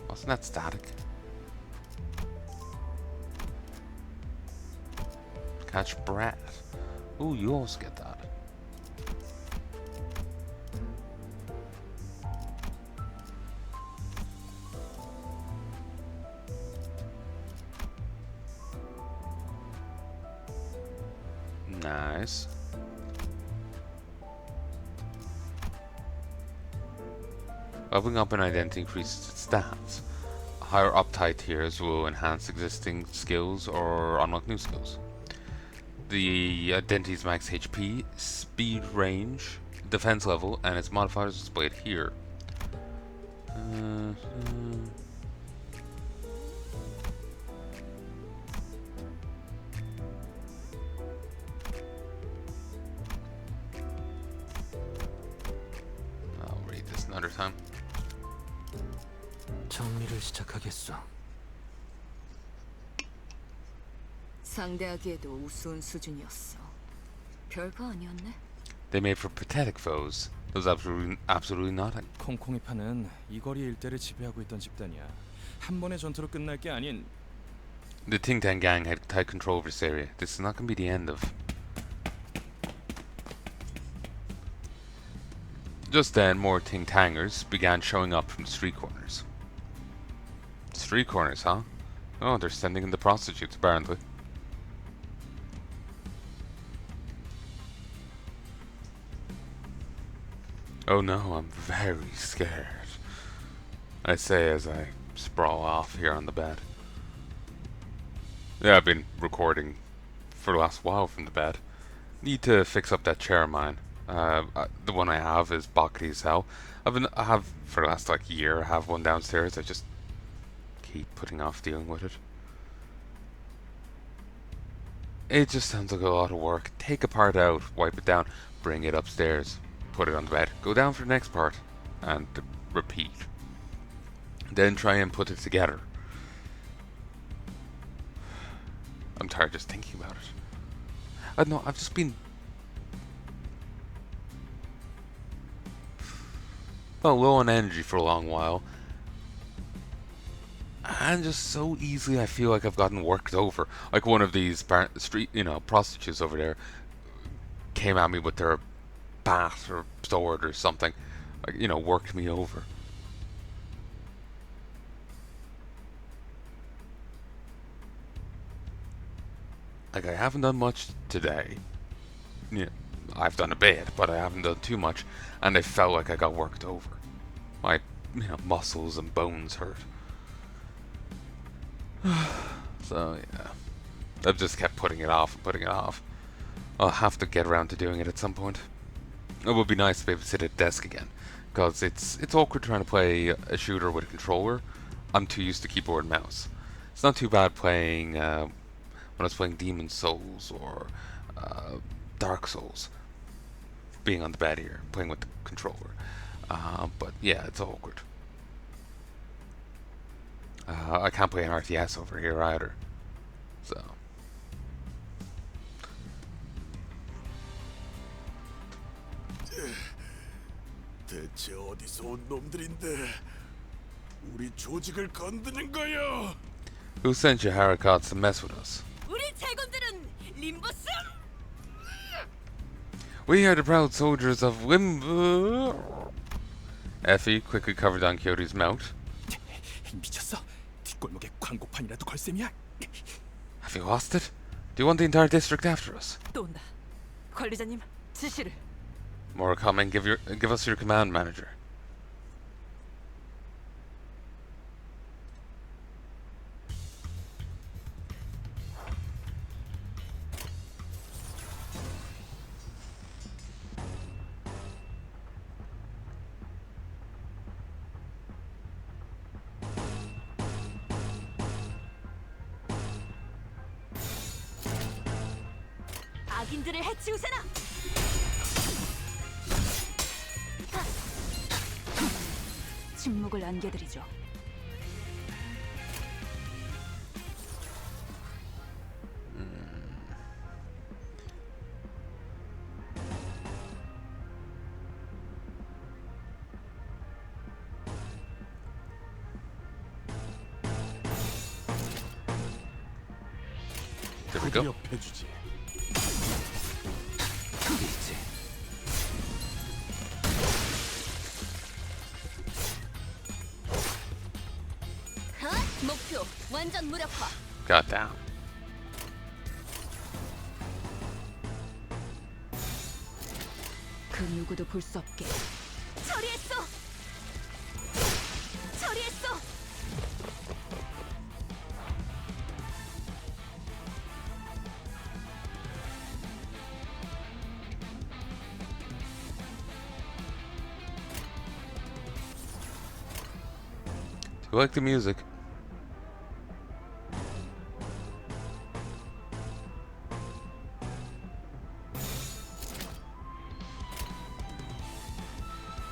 Wasn't that static? Catch Brat. Ooh, you also get that. Nice. Leveling up an identity increases its stats. Higher uptide tiers will enhance existing skills or unlock new skills. The identity's max HP, speed range, defense level, and its modifiers are displayed here. I'll read this another time. 정리를 시작하겠어. 상대하기에도 우스운 수준이었어. 별거 아니었네. They made for pathetic foes. There's absolutely nothing. 콩콩이 파는 이 거리 일대를 지배하고 있던 집단이야. 한 번의 전투로 끝날 게 아닌. The Ting Tang gang had tight control over this area. This is not going to be the end of. Just then, more Ting Tangers began showing up from the street corners. Street corners, huh? Oh, they're sending in the prostitutes, apparently. Oh no, I'm very scared, I say as I sprawl off here on the bed. Yeah, I've been recording for the last while from the bed. Need to fix up that chair of mine. The one I have is boxy as hell. I have for the last like year. I have one downstairs. I just keep putting off dealing with it. It just sounds like a lot of work. Take a part out, wipe it down, bring it upstairs, put it on the bed, go down for the next part, and repeat. Then try and put it together. I'm tired just thinking about it. I don't know, I've just been... well, low on energy for a long while. And just so easily I feel like I've gotten worked over. Like one of these street, prostitutes over there came at me with their bat or sword or something. Like, worked me over. Like, I haven't done much today. Yeah, I've done a bit, but I haven't done too much. And I felt like I got worked over. My, muscles and bones hurt. So, yeah. I've just kept putting it off and putting it off. I'll have to get around to doing it at some point. It would be nice to be able to sit at a desk again. Because it's awkward trying to play a shooter with a controller. I'm too used to keyboard and mouse. It's not too bad playing... when I was playing Demon's Souls or Dark Souls. Being on the bed here, playing with the controller. But yeah, it's awkward. I can't play an RTS over here either. So. 대체 어디서 온 놈들인데 우리 조직을 건드는 거야? Who sent you Harakat to mess with us? 우리 제군들은 림버스. We are the proud soldiers of Limbus. Effie quickly covered on Quixote's mouth. 미쳤어? 뒷골목에 광고판이라도 걸 셈이야? Have you lost it? Do you want the entire district after us? 또 온다. 관리자님, 지시를. More come and give us your command, manager. 악인들을 해치우세나. 침묵을 안겨드리죠. There we go. 해주지. 이제 목표 완전 무력화. Got down. 그 누구도 볼 수 없게. 처리했어. 처리했어. Do you like the music?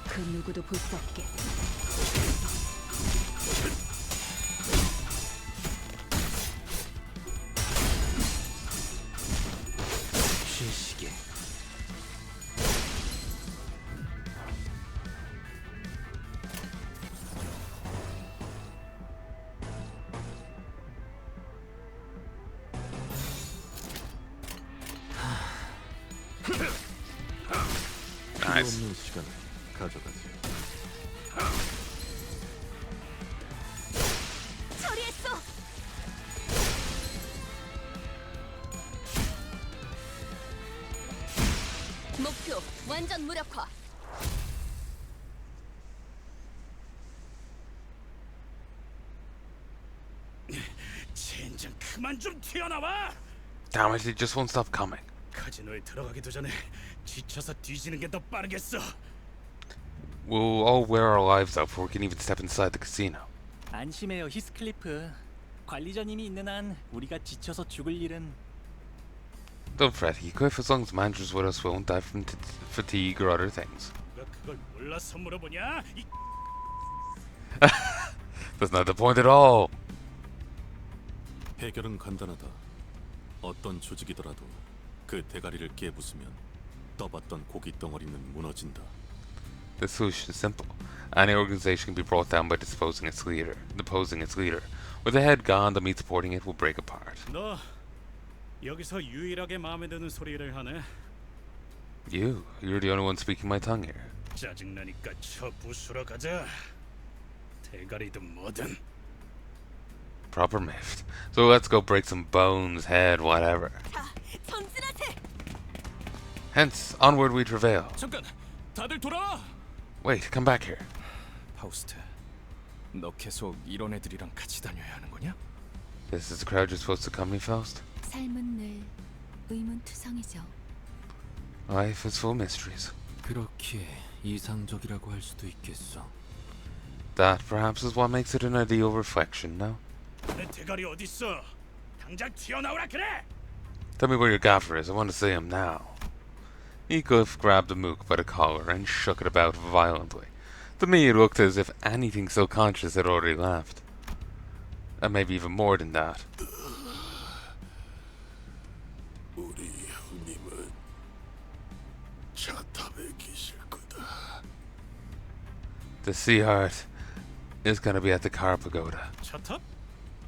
그 누구도 볼 수 없게. 쉴시게. 필요 Nice. 없는 시간을 가져가지. 처리했어. 목표 완전 무력화. 젠장 그만 좀 튀어나와. Damn it, he just won't stop coming. 카지노에 들어가기도 전에 지쳐서 뒤지는 게 더 빠르겠어. We'll all wear our lives out before we can even step inside the casino. 안심해요, 히스클리프. 관리자님이 있는 한 우리가 지쳐서 죽을 일은. Don't fret, Heathcliff. As long as the manager's with us, we won't die from fatigue or other things. 누가 그걸 몰라서 물어보냐? 이 That's not the point at all. 해결은 간단하다. 어떤 조직이더라도 그 대가리를 깨부수면 떠봤던 고기 덩어리는 무너진다. The solution is simple. Any organization can be brought down by deposing its leader. With the head gone, the meat supporting it will break apart. 너 여기서 유일하게 마음에 드는 소리를 하네. You're the only one speaking my tongue here. 짜증나니까 저 부수러 가자. 대가리든 뭐든. Proper miffed. So let's go break some bones, head, whatever. 자, 전진하세. Hence, onward we travail. 잠깐, 다들 돌아와. Wait, come back here. 파우스트, 너 계속 이런 애들이랑 같이 다녀야 하는 거냐? This is the crowd you're supposed to come, Faust? 삶은 늘 의문투성이죠. Life is full of mysteries. 그렇게 이상적이라고 할 수도 있겠어. That perhaps is what makes it an ideal reflection, no? 내 대가리 어디 있어? 당장 튀어나오라 그래. Tell me where your gaffer is. I want to see him now. Heathcliff grabbed the mook by the collar and shook it about violently. To me, it looked as if anything so conscious had already left. And maybe even more than that. 우리 형님은 차탑에 계실 거다. The Sea Heart is going to be at the car pagoda. 차탑?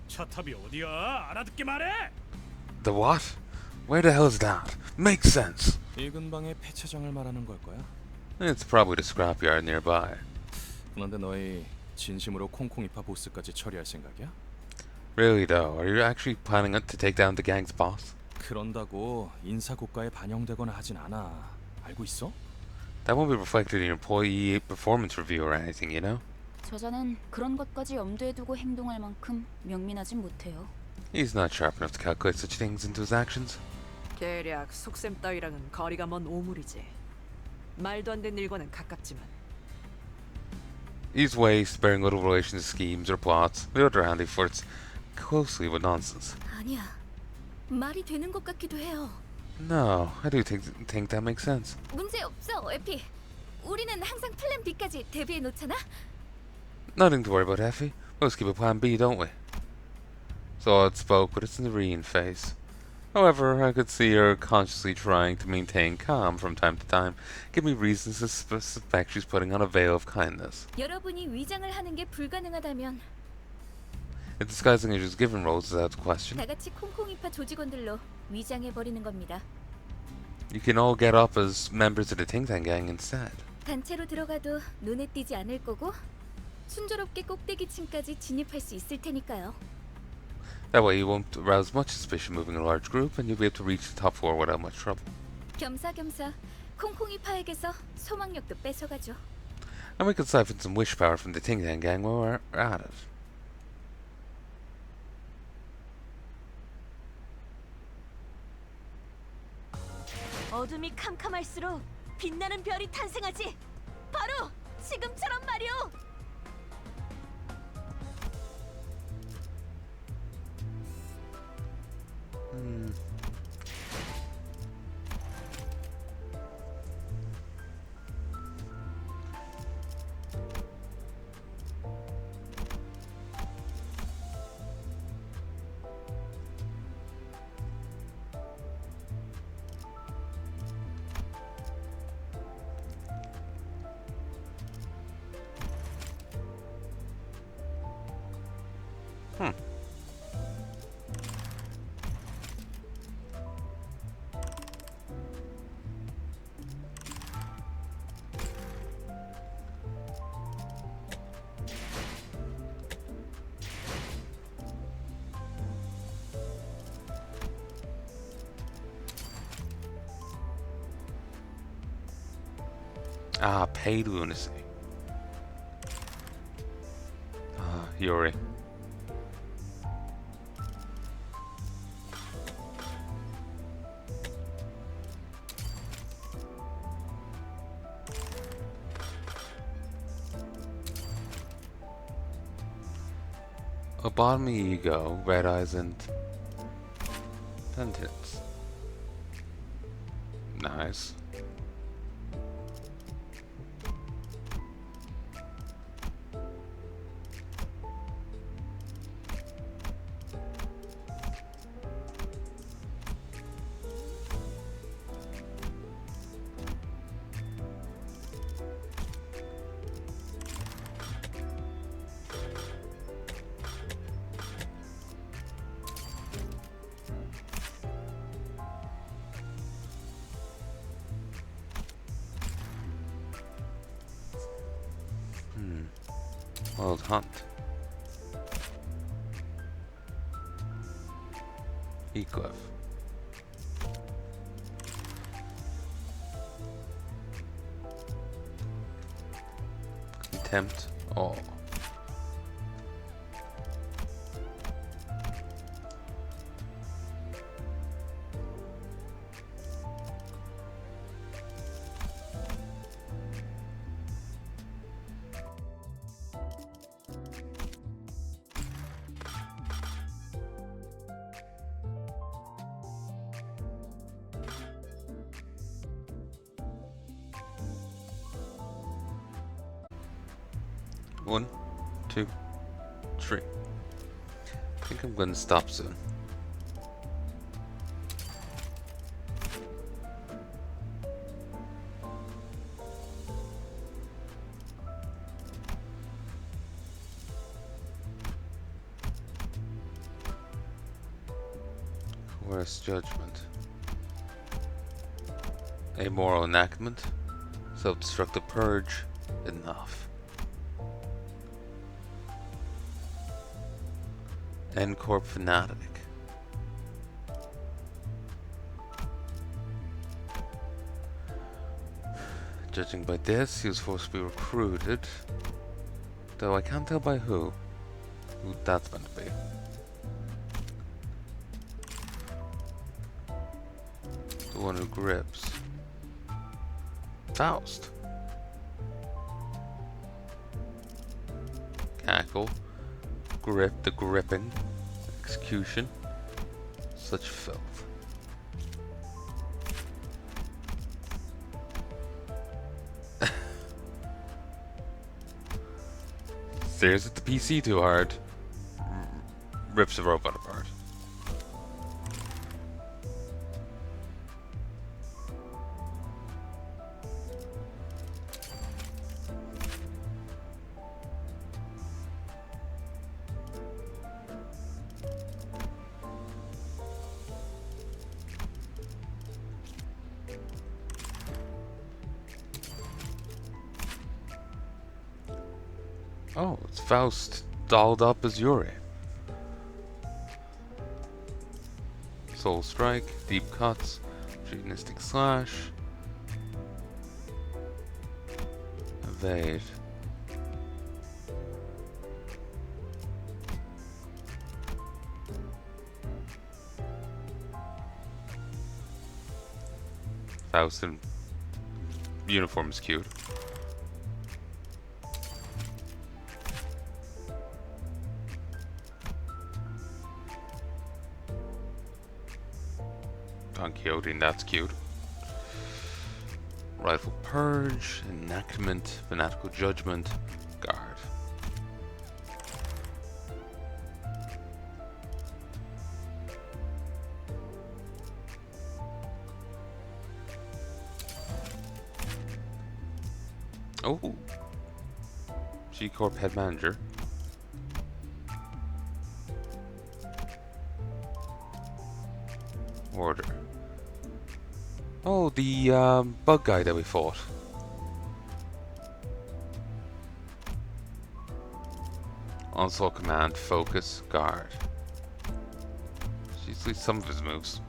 차탑이 어디야? 알아듣게 말해. The what? Where the hell is that? Makes sense. 이 근방의 폐차장을 말하는 걸 거야? It's probably the scrapyard nearby. 그런데 너희 진심으로 콩콩이파 보스까지 처리할 생각이야? Really though, are you actually planning to take down the gang's boss? 그런다고 인사고과에 반영되거나 하진 않아. 알고 있어? That won't be reflected in your employee performance review or anything, you know? 저자는 그런 것까지 염두에 두고 행동할 만큼 명민하진 못해요. He's not sharp enough to calculate such things into his actions. 대략 속셈 따위랑은 거리가 먼 오물이지. 말도 안 되는 일과는 가깝지만. He's waste, bearing little relation to schemes or plots. On the other hand, he flirts closely with nonsense. 아니야. 말이 되는 것 같기도 해요. No, I do think that makes sense. 문제 없어, 에피. 우리는 항상 플랜 B까지 대비해 놓잖아. Nothing to worry about, Effie. Most keep a plan B, don't we? Zod spoke, but it's in the serene face. However, I could see her consciously trying to maintain calm from time to time, give me reasons to suspect she's putting on a veil of kindness. 여러분이 위장을 하는 게 불가능하다면 If disguising is just given roles is out of question, 다 같이 콩콩이파 조직원들로 위장해 버리는 겁니다. you can all get up as members of the Ting Tang gang instead. 단체로 들어가도 눈에 띄지 않을 거고 순조롭게 꼭대기층까지 진입할 수 있을 테니까요. That way you won't arouse much suspicion moving a large group, and you'll be able to reach the top floor without much trouble. 겸사겸사 콩콩이파에게서 소망력도 뺏어가죠. And we could siphon some wish power from the Ting Tang gang while we're at it. 어둠이 캄캄할수록 빛나는 별이 탄생하지. 바로 지금처럼 말이오. Ah, paid lunacy. Ah, Yuri. Lobotomy ego, red eyes, and tendons. Nice. Wild Hunt. Heathcliff. Contempt all. One, two, three. I think I'm gonna stop soon. Coerced judgment. Amoral enactment. Self-destructive purge. Enough. N-Corp fanatic. Judging by this, he was forced to be recruited. Though I can't tell by who that's meant to be. The one who grips. Faust. Cackle. Grip, the gripping. Execution. Such filth. stares at the PC too hard, rips the robot apart. Oh, it's Faust dolled up as Yuri. Soul Strike, Deep Cuts, Opportunistic Slash, Evade. Faust in uniform is cute. Quixote, and that's cute. Rightful Purge, Enactment, Fanatical Judgment, Guard. Oh! G-Corp Head Manager. Order. Oh, the bug guy that we fought. Onslaught Command, Focus, Guard. She's at least some of his moves.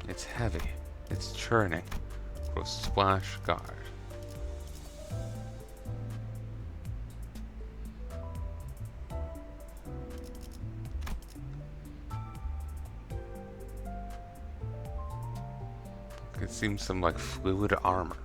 It's heavy. It's churning. Gross Splash, Guard. It seems some like fluid armor.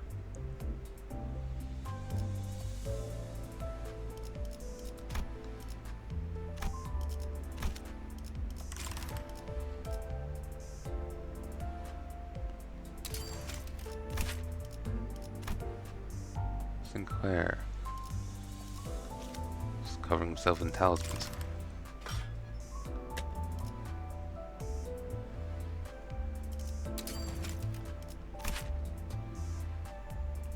Sinclair. Just covering himself in talismans.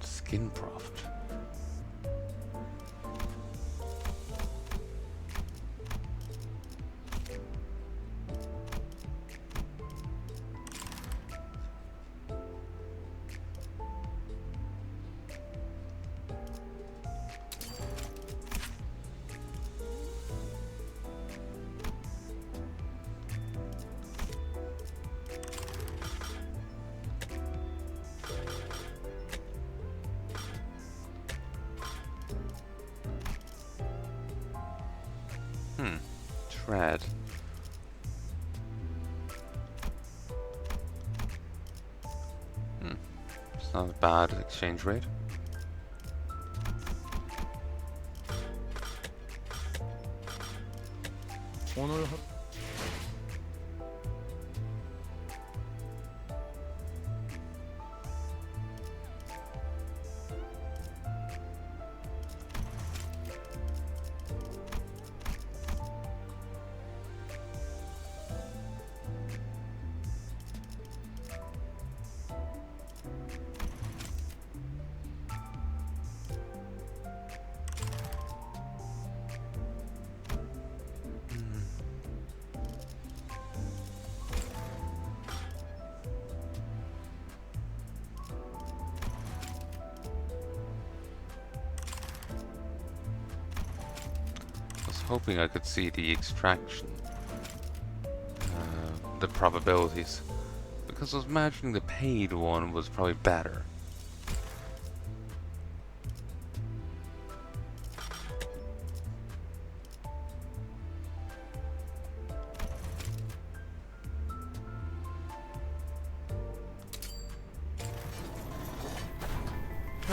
Skin Prophet. Tread. It's not a bad exchange rate. 오늘 hoping I could see the extraction, the probabilities, because I was imagining the paid one was probably better.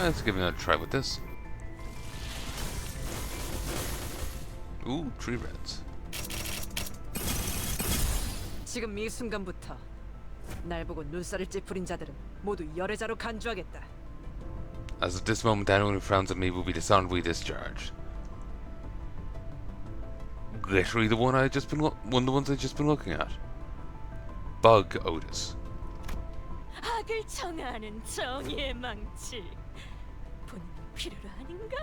Let's give it another try with this. Ooh, tree reds. 지금 이 순간부터 날 보고 눈살을 찌푸린 자들은 모두 열애자로 간주하겠다. As of this moment, anyone who frowns at me will be dishonorably discharged. Literally the one of the ones I just been looking at. Bug Otis. 악을 청하는 정의의 망치. 본인 필요로 아닌가?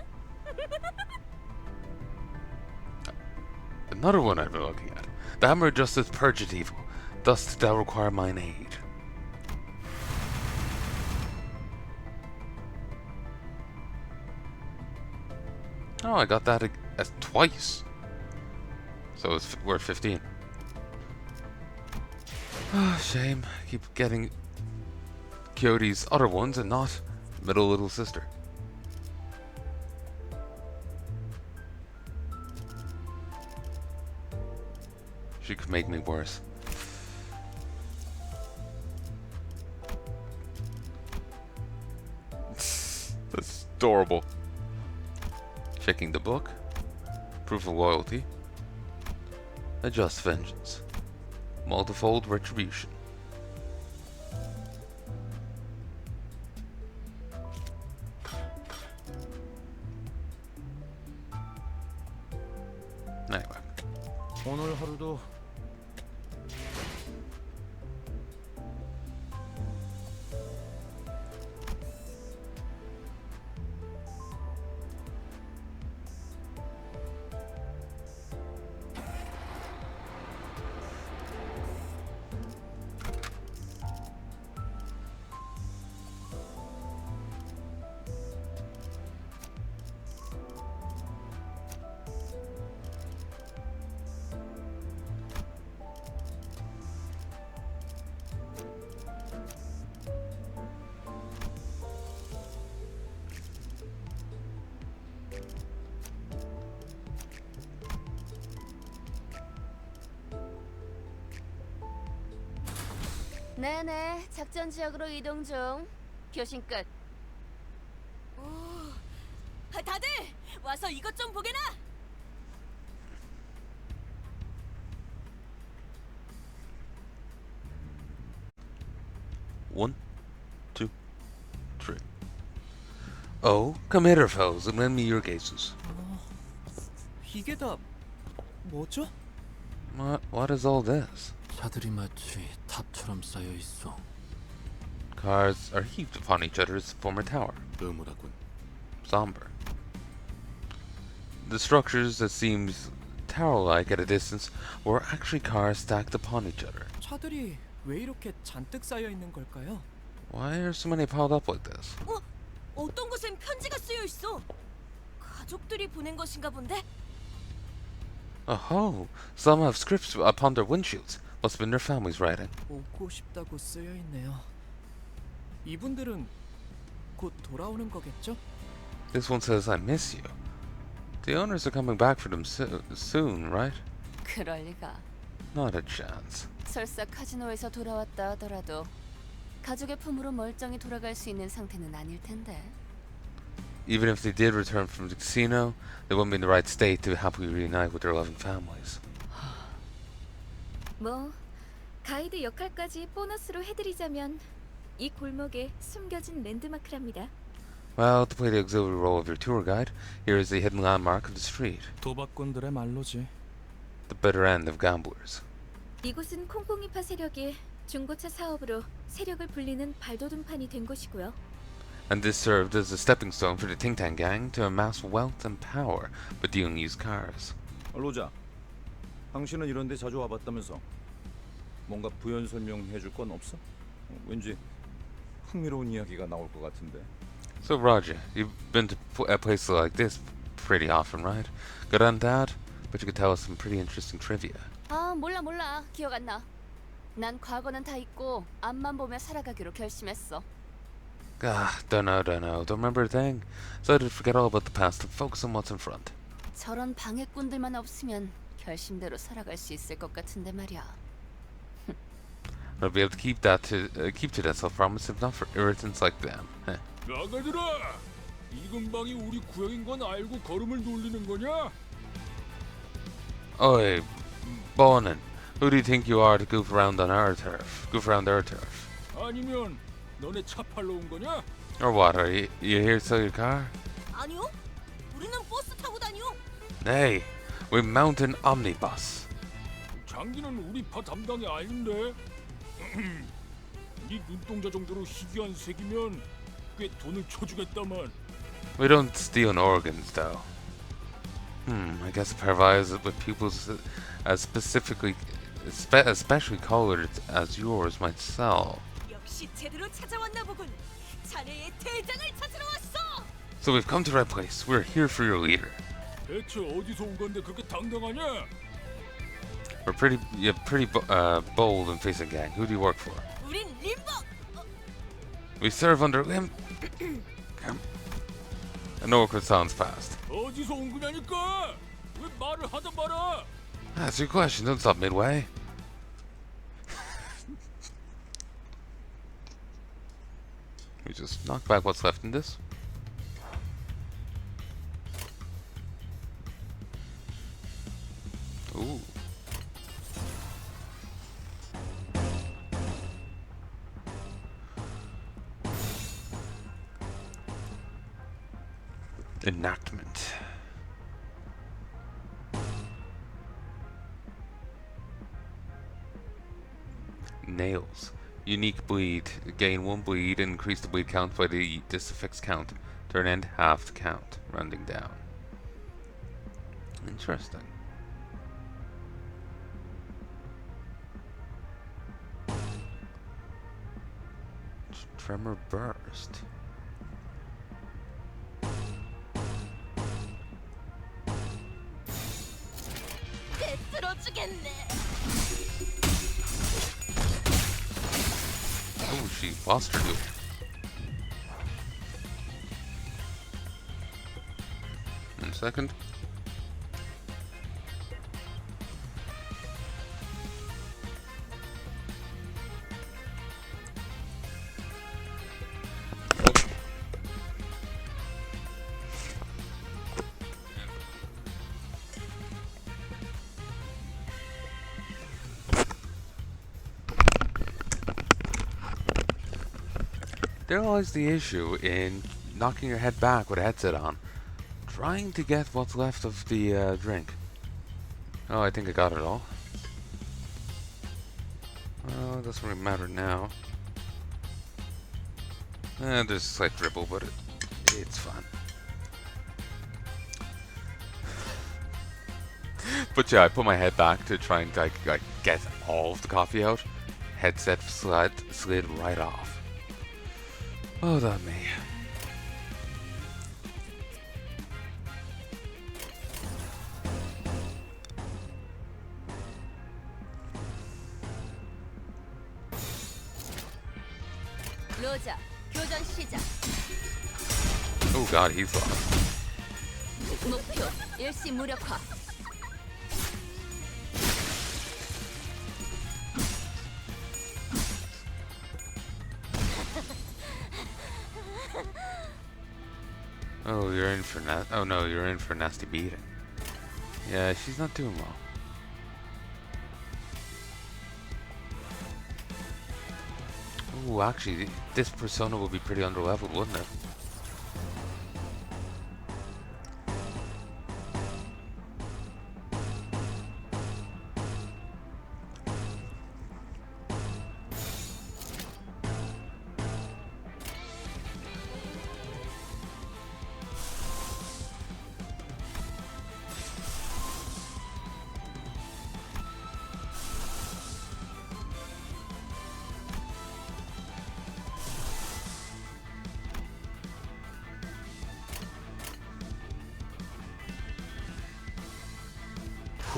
Another one I've been looking at. The hammer of justice purgeth evil. Thus thou require mine aid. Oh, I got that as twice. So it's worth 15. Ah, shame. Keep getting Quixote's other ones and not middle little sister. She could make me worse. That's adorable. Checking the book. Proof of loyalty. A just vengeance. Multifold retribution. Anyway. 오늘 하루도 네네, 작전 지역으로 이동 중. 교신 끝. 오, 다들 와서 이것 좀 보게나. One, two, three. Oh, come hither, fellows, and lend me your gazes. 이게 다 뭐죠? What is all this? 차들이 마치 탑처럼 쌓여 있어. Cars are heaped upon each other's former tower. 의무라군. Somber. The structures that seemed tower-like at a distance were actually cars stacked upon each other. 차들이 왜 이렇게 잔뜩 쌓여 있는 걸까요? Why are so many piled up like this? 어떤 곳엔 편지가 쓰여 있어. 가족들이 보낸 것인가 본데? Oh, some have scripts upon their windshields. Must have been their families writing. 오고 싶다고 쓰여 있네요. 이분들은 곧 돌아오는 거겠죠? This one says, I miss you. The owners are coming back for them soon, right? 그럴 리가. Not a chance. 설사 카지노에서 돌아왔다 하더라도 가족의 품으로 멀쩡히 돌아갈 수 있는 상태는 아닐 텐데. Even if they did return from the casino, they wouldn't be in the right state to happily reunite with their loving families. 뭐 가이드 역할까지 보너스로 해드리자면 이 골목에 숨겨진 랜드마크랍니다. Well, to play the auxiliary role of your tour guide, here is the hidden landmark of the street. 도박꾼들의 말로지. The bitter end of gamblers. 이곳은 콩콩이파 세력의 중고차 사업으로 세력을 불리는 발돋움판이 된 곳이고요. And this served as a stepping stone for the Ting Tang gang to amass wealth and power by dealing used cars. 로자, 당신은 이런 데 자주 와봤다면서 뭔가 부연 설명해 줄 건 없어? 왠지 흥미로운 이야기가 나올 것 같은데. So Roger, you've been to places like this pretty often, right? Good on that, but you could tell us some pretty interesting trivia. 아, 몰라. 기억 안 나. 난 과거는 다 잊고 앞만 보며 살아가기로 결심했어. Don't know. Don't remember a thing. So to forget all about the past and focus on what's in front. 저런 방해꾼들만 없으면 결심대로 살아갈 수 있을 것 같은데 말이야. I'll be able to keep to that self-promise if not for irritants like them. 나가들아! 이 근방이 우리 구역인 건 알고 걸음을 놀리는 거냐? Oi, Bonin, who do you think you are to goof around on our turf? Goof around our turf? 아니면 너네 차 팔러 온 거냐? Or what? Are you here to sell your car? 아니요. 우리는 버스 타고 다녀. Nay, we mount an omnibus. 장기는 우리 파 담당이 아닌데. 네 눈동자 정도로 희귀한 색이면 꽤 돈을 쳐주겠다만. We don't steal organs, though. I guess a pair of eyes with pupils as especially colored as yours might sell. 역시 제대로 찾아왔나 보군. 자네의 대장을 찾으러 왔어. So we've come to the right place. We're here for your leader. 대체 어디서 온 건데 그렇게 당당하냐? We're pretty bold in facing gang. Who do you work for? 우린 림버. We serve under Lim. An awkward sounds passed. 어디서 온 거냐니까? 왜 말을 하다 말아? That's your question. Don't stop midway. We just knock back what's left in this. Ooh. Enactment. Nails. Unique bleed. Gain 1 bleed. Increase the bleed count by the disfix count. Turn end half count. Rounding down. Interesting. Tremor burst. Oh, she lost her duel. In a second. There lies the issue in knocking your head back with a headset on, trying to get what's left of the drink. Oh, I think I got it all. Well, it doesn't really matter now. There's a slight dribble, but it's fine. But yeah, I put my head back to try and like get all of the coffee out. Headset slid right off. Oh, that me. 로자, 교전 시작. Oh god, he's lost. 목표 일시 무력화. Oh, you're in for oh no, you're in for a nasty beating. Yeah, she's not doing well. Oh, actually, this persona would be pretty underleveled, wouldn't it?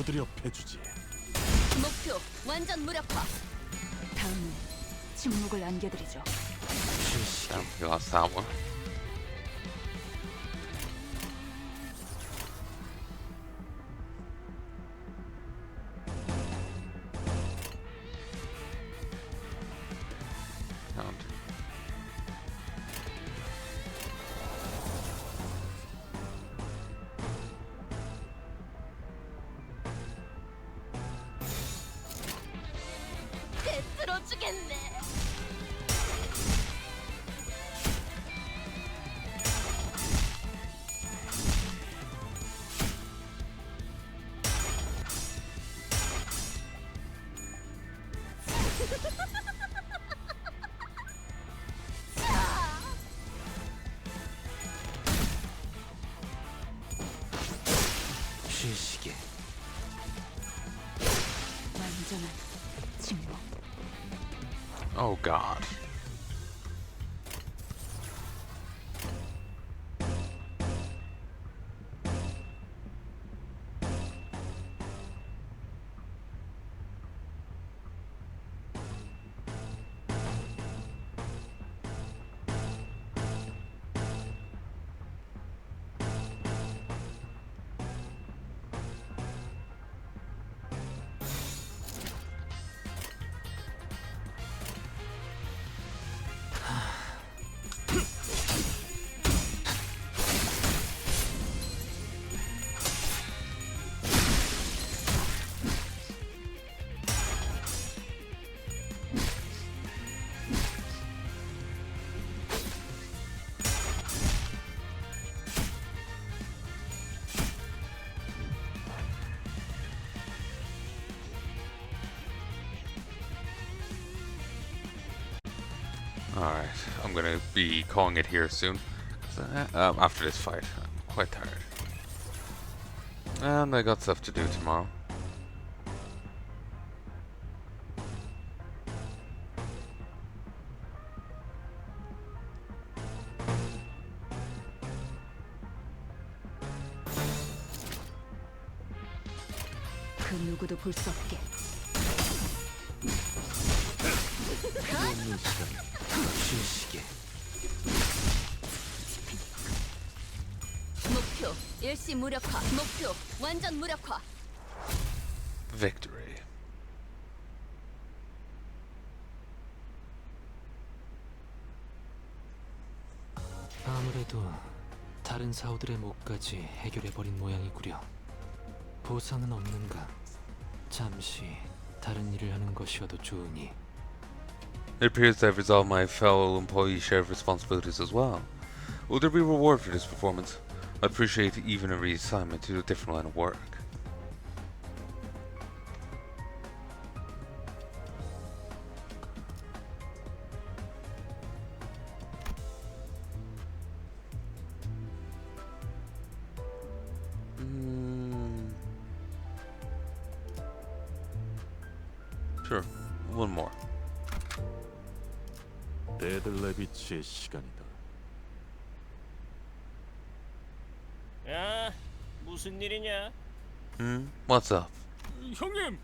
후드려 패주지. 목표 완전 무력화. 다음은 침묵을 안겨드리죠. Damn, he lost that one. 들어주겠네. 쉬시게. 완전한 침묵. Oh God. Alright, I'm gonna be calling it here soon. After this fight. I'm quite tired. And I got stuff to do tomorrow. 그 누구도 볼 수 없게. 없는 시간. 쉬시게. 목표 일시 무력화. 목표 완전 무력화. Victory. 아무래도 다른 사우들의 몫까지 해결해버린 모양이구려. 보상은 없는가? 잠시 다른 일을 하는 것이어도 좋으니. It appears that I've resolved my fellow employees' share of responsibilities as well. Will there be reward for this performance? I appreciate even a reassignment to a different line of work. Sure, one more. 데들레비치의 시간이다. 야, 무슨 일이냐? What's up? 형님,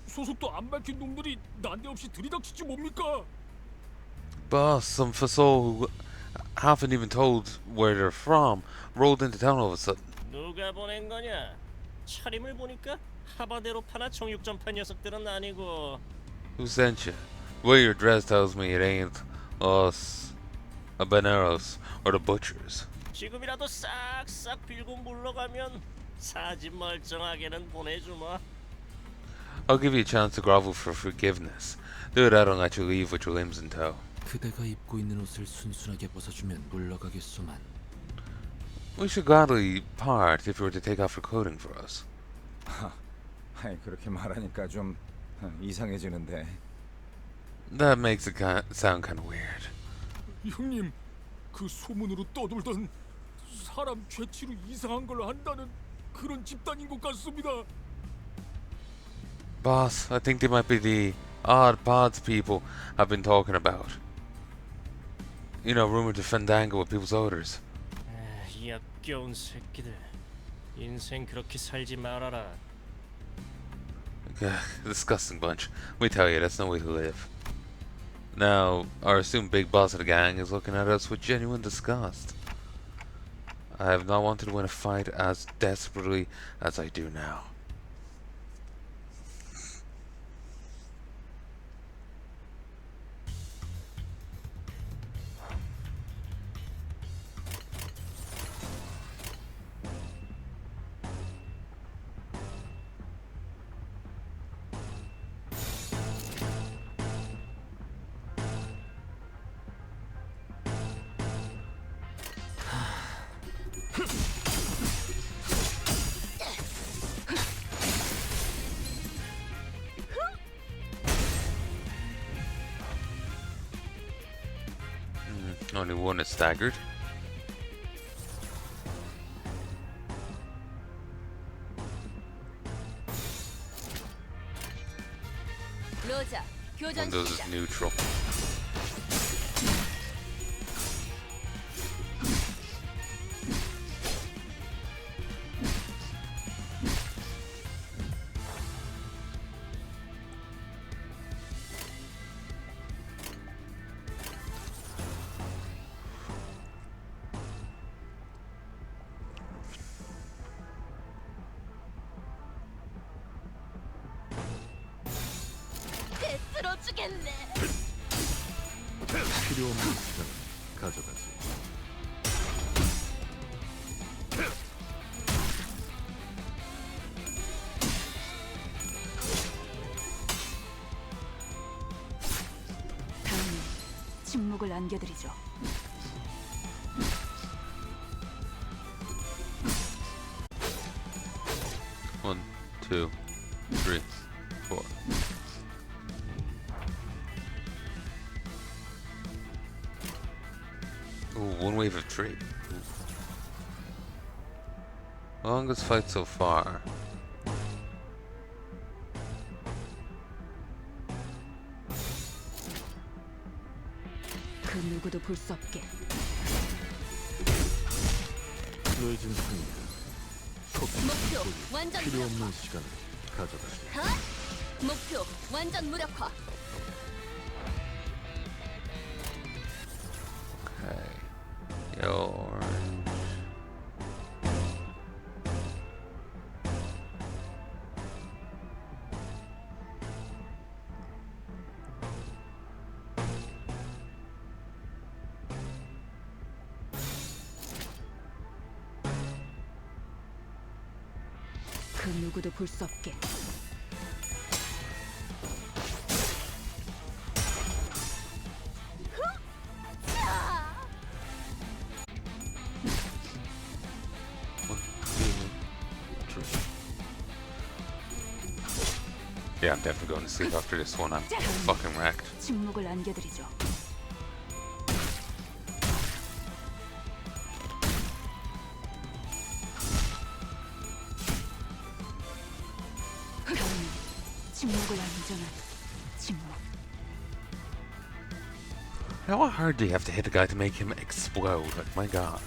소속도 안 밝힌 놈들이 난데없이 들이닥치지 뭡니까? Boss, some fasol who haven't even told where they're from rolled into town all of a sudden. 누가 보낸 거냐? 차림을 보니까 하바데로파나 정육점파 녀석들은 아니고. Who sent you? The way you're dressed tells me it ain't us, habaneros, or the butchers. 지금이라도 싹싹 빌고 물러가면 사지 멀쩡하게는 보내주마. I'll give you a chance to grovel for forgiveness. Do that, I'll let you leave with your limbs in tow. 그대가 입고 있는 옷을 순순하게 벗어주면 물러가겠소만. We should gladly part if you were to take off your clothing for us. 아이, 그렇게 말하니까 좀 이상해지는데. That makes it sound kind of weird. 형님, 그 소문으로 떠돌던 사람 죄치로 이상한 걸 한다는 그런 집단인 것 같습니다. Boss, I think they might be the odd pods people I've been talking about. You know, rumored to fandango with people's odors. 이 역겨운 새끼들. 인생 그렇게 살지 말아라. Disgusting bunch. Let me tell you, that's no way to live. Now, our assumed big boss of the gang is looking at us with genuine disgust. I have not wanted to win a fight as desperately as I do now. Only one is staggered. 로자, 교전 One of those is 시작. neutral. 쓰러지겠네. 필요 없는 시간 가져가지. 다음은 침묵을 안겨드리죠. One, two, three, four. Ooh, one wave of tree. Longest fight so far. 그 누구도 볼 수 없게. 노예진 상이다. 목표 완전 필요 무력화. 없는 시간을 가져가지. 하? 목표 완전 무력화. Okay. Orange. 그 누구도 볼 수 없게. Yeah, I'm definitely going to sleep after this one. I'm fucking wrecked. 침묵을 안겨드리죠. 다음은 침묵을 안전한 침묵. How hard do you have to hit a guy to make him explode? Like, my god.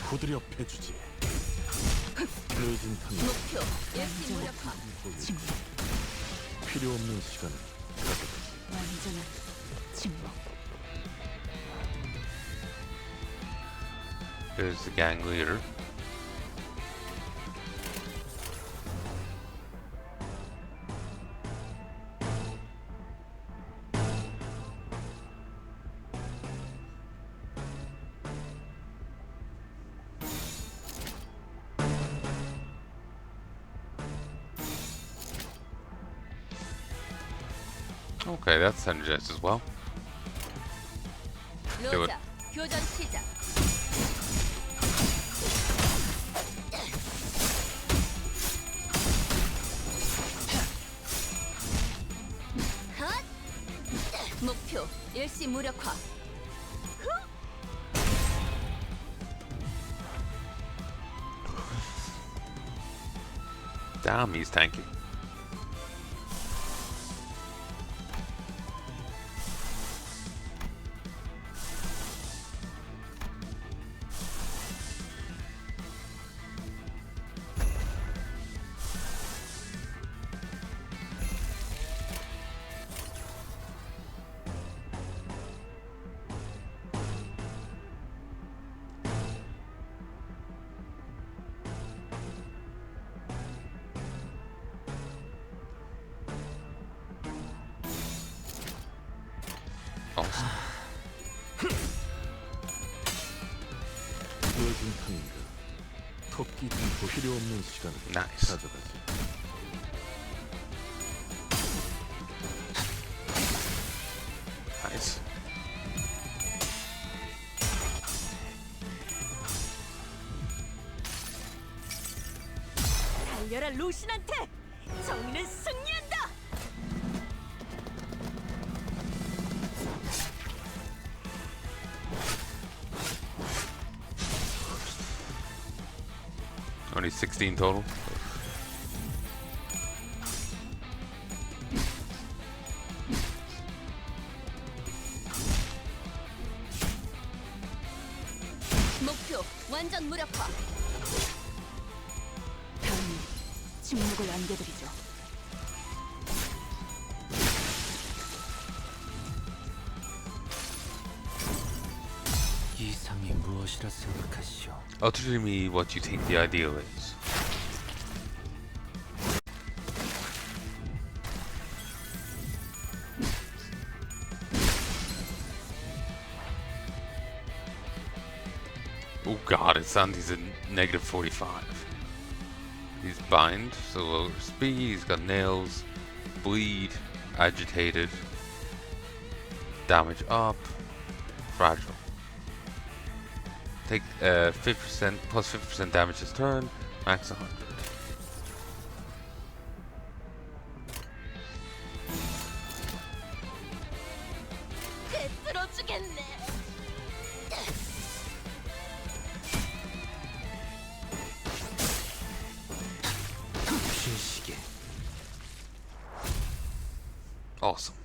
부드려 패주지. 노예진 탐이 목표 일시 무력화. 침묵. 필요 없는 시간을 가져가지. 완전한 침묵. There's the gang leader. Okay, that's energized as well. Do it. 로자, 교전 시작. 핫! 목표 일시 무력화. Damn, he's tanky. Awesome. 노예진 탐인가. 토끼 등 필요 없는 시간을 Nice. 가져가지. 루신한테 정의는 승리한다. Only 16 total. 목표 완전 무력화. 다음은 침묵을 안겨드리죠. 이상이 무엇이라 생각하시오? Utter me what you think the ideal is. Oh god, it's Sandy's at negative 45. He's bind, so lower speed, he's got nails, bleed, agitated, damage up, fragile. Take 50% plus 50% damage this turn, max 100. 쓰러지겠네. 신시계. Awesome.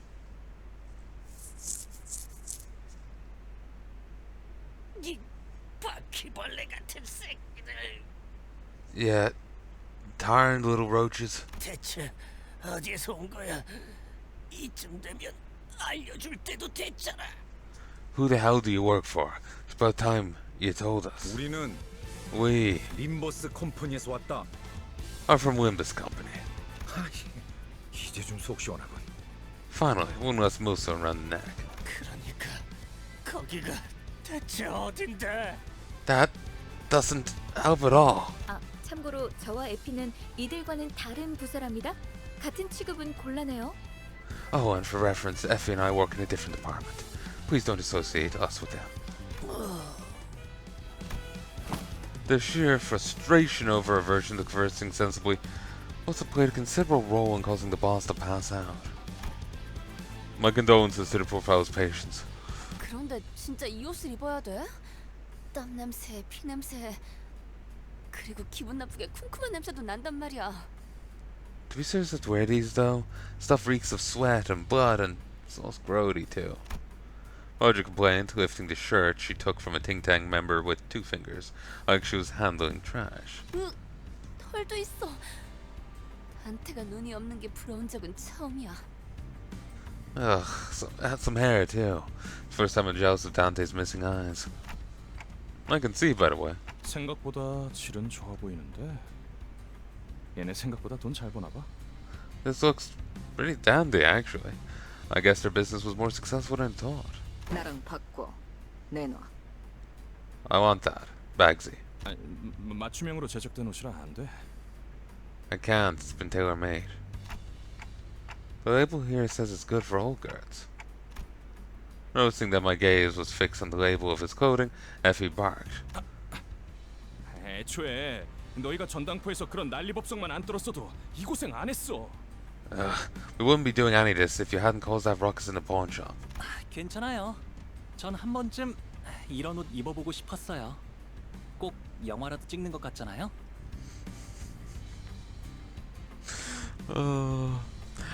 이 바퀴벌레 같은 새끼들. Yeah, tired little roaches. 대체 어디에서 온 거야? 이쯤 되면 알려줄 때도 됐잖아. Who the hell do you work for? It's about time you told us. 우리는 We 림버스 컴퍼니에서 왔다. are from Limbus Company. 이제 좀 속 시원하군. Finally, one less moose around the neck. 그러니까 거기가 대체 어딘데? That doesn't help at all. 아, 참고로 저와 에피는 이들과는 다른 부서랍니다. 같은 취급은 곤란해요. Oh, and for reference, Effie and I work in a different department. Please don't associate us with them. The sheer frustration over aversion to conversing sensibly must have played a considerable role in causing the boss to pass out. My condolences to the poor fellow's patience. 그런데 진짜 이 옷을 입어야 돼? 땀 냄새, 피 냄새, 그리고 기분 나쁘게 쿰쿰한 냄새도 난단 말이야. To be serious to wear these though, stuff reeks of sweat and blood and smells grody too. Audrey complained, lifting the shirt she took from a Ting Tang member with 2 fingers, like she was handling trash. 털도 있어. 한테가 눈이 없는 게 부러운 적은 처음이야. Ugh, had some hair too. First time I'm jealous of Dante's missing eyes. I can see, by the way. 생각보다 질은 좋아 보이는데. 얘네 생각보다 돈 잘 버나 봐. This looks pretty dandy, actually. I guess their business was more successful than I thought. 나랑 바꿔. 내놔. I want that. Bagsy. 아니, 맞춤형으로 제작된 옷이라 안 돼. I can't. It's been tailor-made. The label here says it's good for all girls. Noticing that my gaze was fixed on the label of his clothing, Effie barked. 애초에 너희가 전당포에서 그런 난리법석만 안 떨었어도 이 고생 안 했어. We wouldn't be doing any of this if you hadn't caused that ruckus in the pawn shop. 괜찮아요. 전 한 번쯤 이런 옷 입어보고 싶었어요. 꼭 영화라도 찍는 것 같잖아요.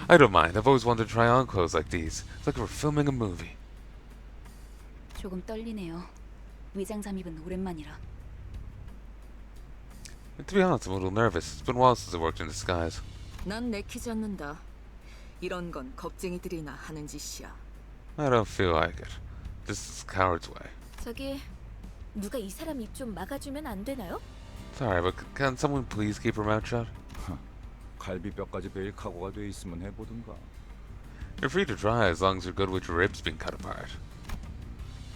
I don't mind. I've always wanted to try on clothes like these. It's like we're filming a movie. 조금 떨리네요. 위장 잠입은 오랜만이라. To be honest, I'm a little nervous. It's been a while since I worked in disguise. 난 내키지 않는다. 이런 건 겁쟁이들이나 하는 짓이야. I don't feel like it. This is coward's way. 저기 누가 이 사람 입 좀 막아주면 안 되나요? Sorry, but can someone please keep her mouth shut? 갈비뼈까지 베일 각오가 돼 있으면 해보든가. You're free to try as long as you're good with your ribs being cut apart.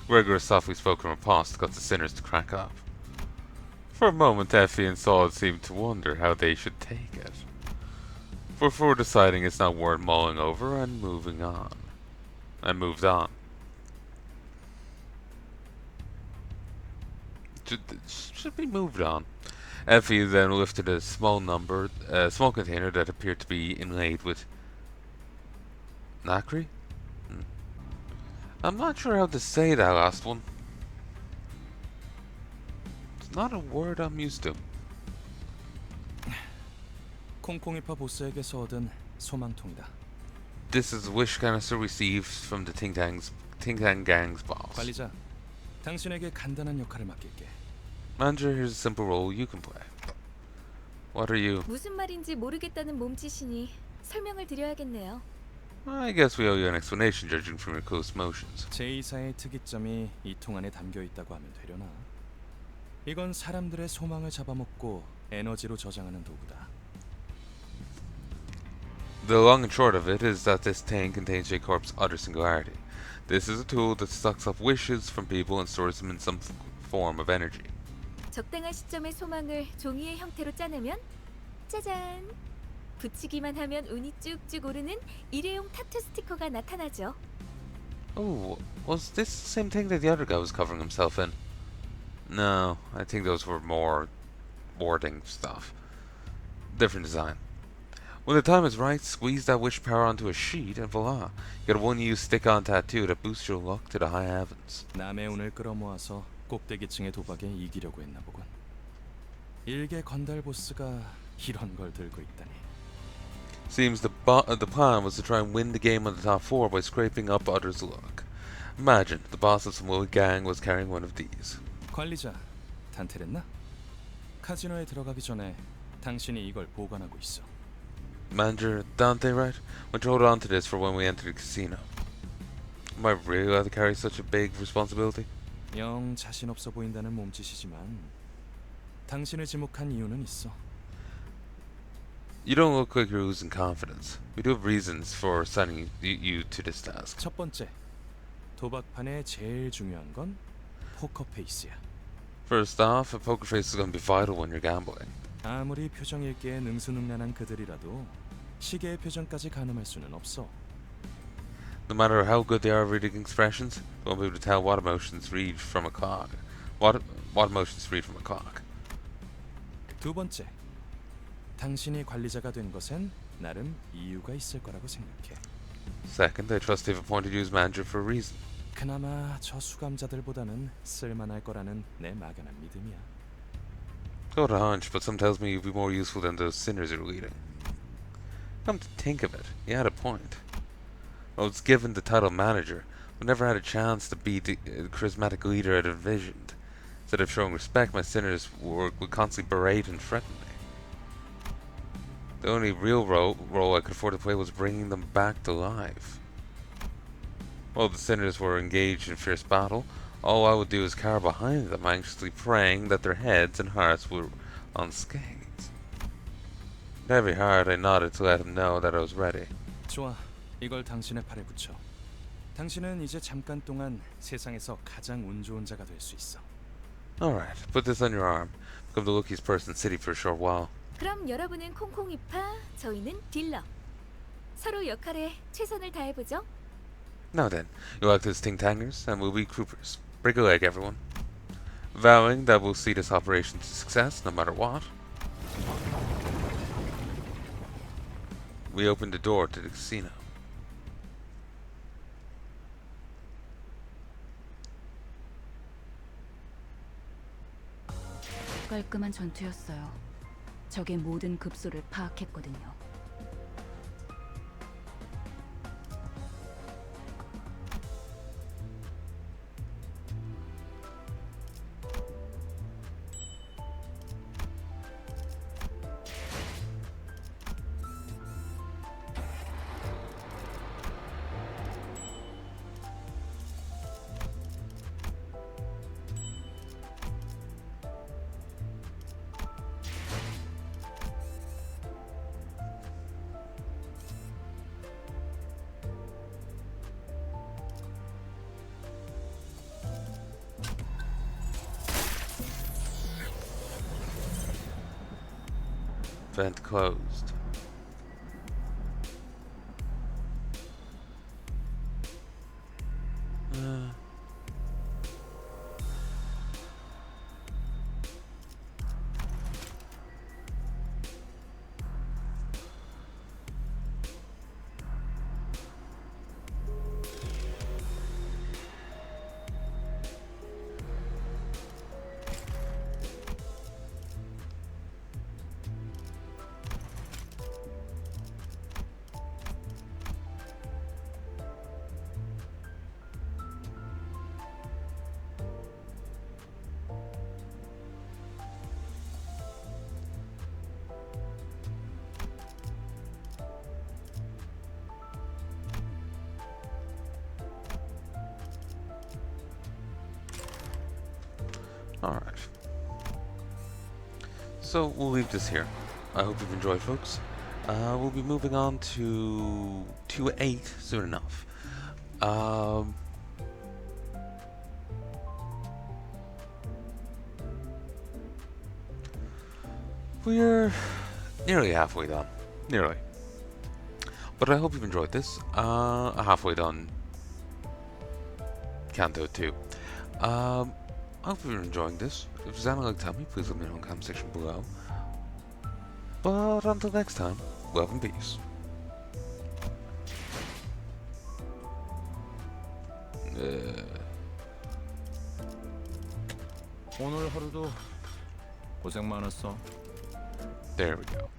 Regular softly spoken riposte got the sinners to crack up. For a moment, Effie and Saul seemed to wonder how they should take it, before deciding it's not worth mulling over and moving on. And moved on. Should be moved on. Effie then lifted a small container that appeared to be inlaid with nacre? I'm not sure how to say that last one. It's not a word I'm used to. 콩콩이파 보스에게서 얻은 소망통이다. This is the wish canister received from the Ting Tang Gang's boss. 관리자, 당신에게 간단한 역할을 맡길게. Manager, here's a simple role you can play. What are you? 무슨 말인지 모르겠다는 몸짓이니 설명을 드려야겠네요. I guess we owe you an explanation, judging from your close motions. 제2사의 특이점이 이 통 안에 담겨 있다고 하면 되려나? 이건 사람들의 소망을 잡아먹고 에너지로 저장하는 도구다. The long and short of it is that this tank contains J-Corp's utter singularity. This is a tool that sucks up wishes from people and stores them in some form of energy. 적당한 시점에 소망을 종이의 형태로 짜내면 짜잔! 붙이기만 하면 운이 쭉쭉 오르는 일회용 타투 스티커가 나타나죠. Oh, was this the same thing that the other guy was covering himself in? No, I think those were more warding stuff. Different design. When the time is right, squeeze that wish power onto a sheet and voila, you get a one-use stick-on tattoo that boosts your luck to the high heavens. 남의 운을 끌어모아서 꼭대기층의 도박에 이기려고 했나 보군. 일개 건달 보스가 이런 걸 들고 있다니. Seems the plan was to try and win the game on the top 4 by scraping up others' luck. Imagine the boss of some old gang was carrying one of these. 관리자, 단테랬나? 카지노에 들어가기 전에 당신이 이걸 보관하고 있어. Manager, Dante, right? Want to hold on to this for when we enter the casino. Am I really allowed to carry such a big responsibility? 영 자신 없어 보인다는 몸짓이지만 당신을 지목한 이유는 있어. You don't look like you're losing confidence. We do have reasons for assigning you to this task. 첫 번째, 도박판의 제일 중요한 건 포커 페이스야. First off, a poker face is going to be vital when you're gambling. 아무리 표정 읽기에 능수능란한 그들이라도 시계의 표정까지 가늠할 수는 없어. No matter how good they are at reading expressions, they won't be able to tell what emotions read from a clock. What emotions read from a clock. 두 번째, 당신이 관리자가 된 것엔 나름 이유가 있을 거라고 생각해. Second, I trust they've appointed you as manager for a reason. 그나마 저 수감자들보다는 쓸만할 거라는 내 막연한 믿음이야. Got a hunch, but some tells me you'd be more useful than those sinners you're leading. Come to think of it, he had a point. I was given the title manager, but never had a chance to be the charismatic leader I'd envisioned. Instead of showing respect, my sinners would constantly berate and threaten me. The only real role I could afford to play was bringing them back to life. While the sinners were engaged in fierce battle, all I would do is cower behind them, anxiously praying that their heads and hearts were unscathed. With heavy heart, I nodded to let him know that I was ready. 좋아, 이걸 당신의 팔에 붙여. 당신은 이제 잠깐 동안 세상에서 가장 운 좋은 자가 될 수 있어. Alright, put this on your arm. Become the luckiest person in the city for a short while. 그럼 여러분은 콩콩이파, 저희는 딜러. 서로 역할에 최선을 다해보죠. Now then, you'll act as ting-tangers, and we'll be troopers. Break a leg, everyone. Vowing that we'll see this operation to success, no matter what. We opened the door to the casino. 깔끔한 전투였어요. 적의 모든 급소를 파악했거든요. Vent closed. Alright. So, we'll leave this here. I hope you've enjoyed, folks. We'll be moving on to 2-8 soon enough. We're nearly halfway done. Nearly. But I hope you've enjoyed this. Halfway done Canto 2. I hope you're enjoying this. If there's anything like to tell me, please let me know in the comment section below. But until next time, love and peace. 오늘 하루도 고생 많았어. There we go.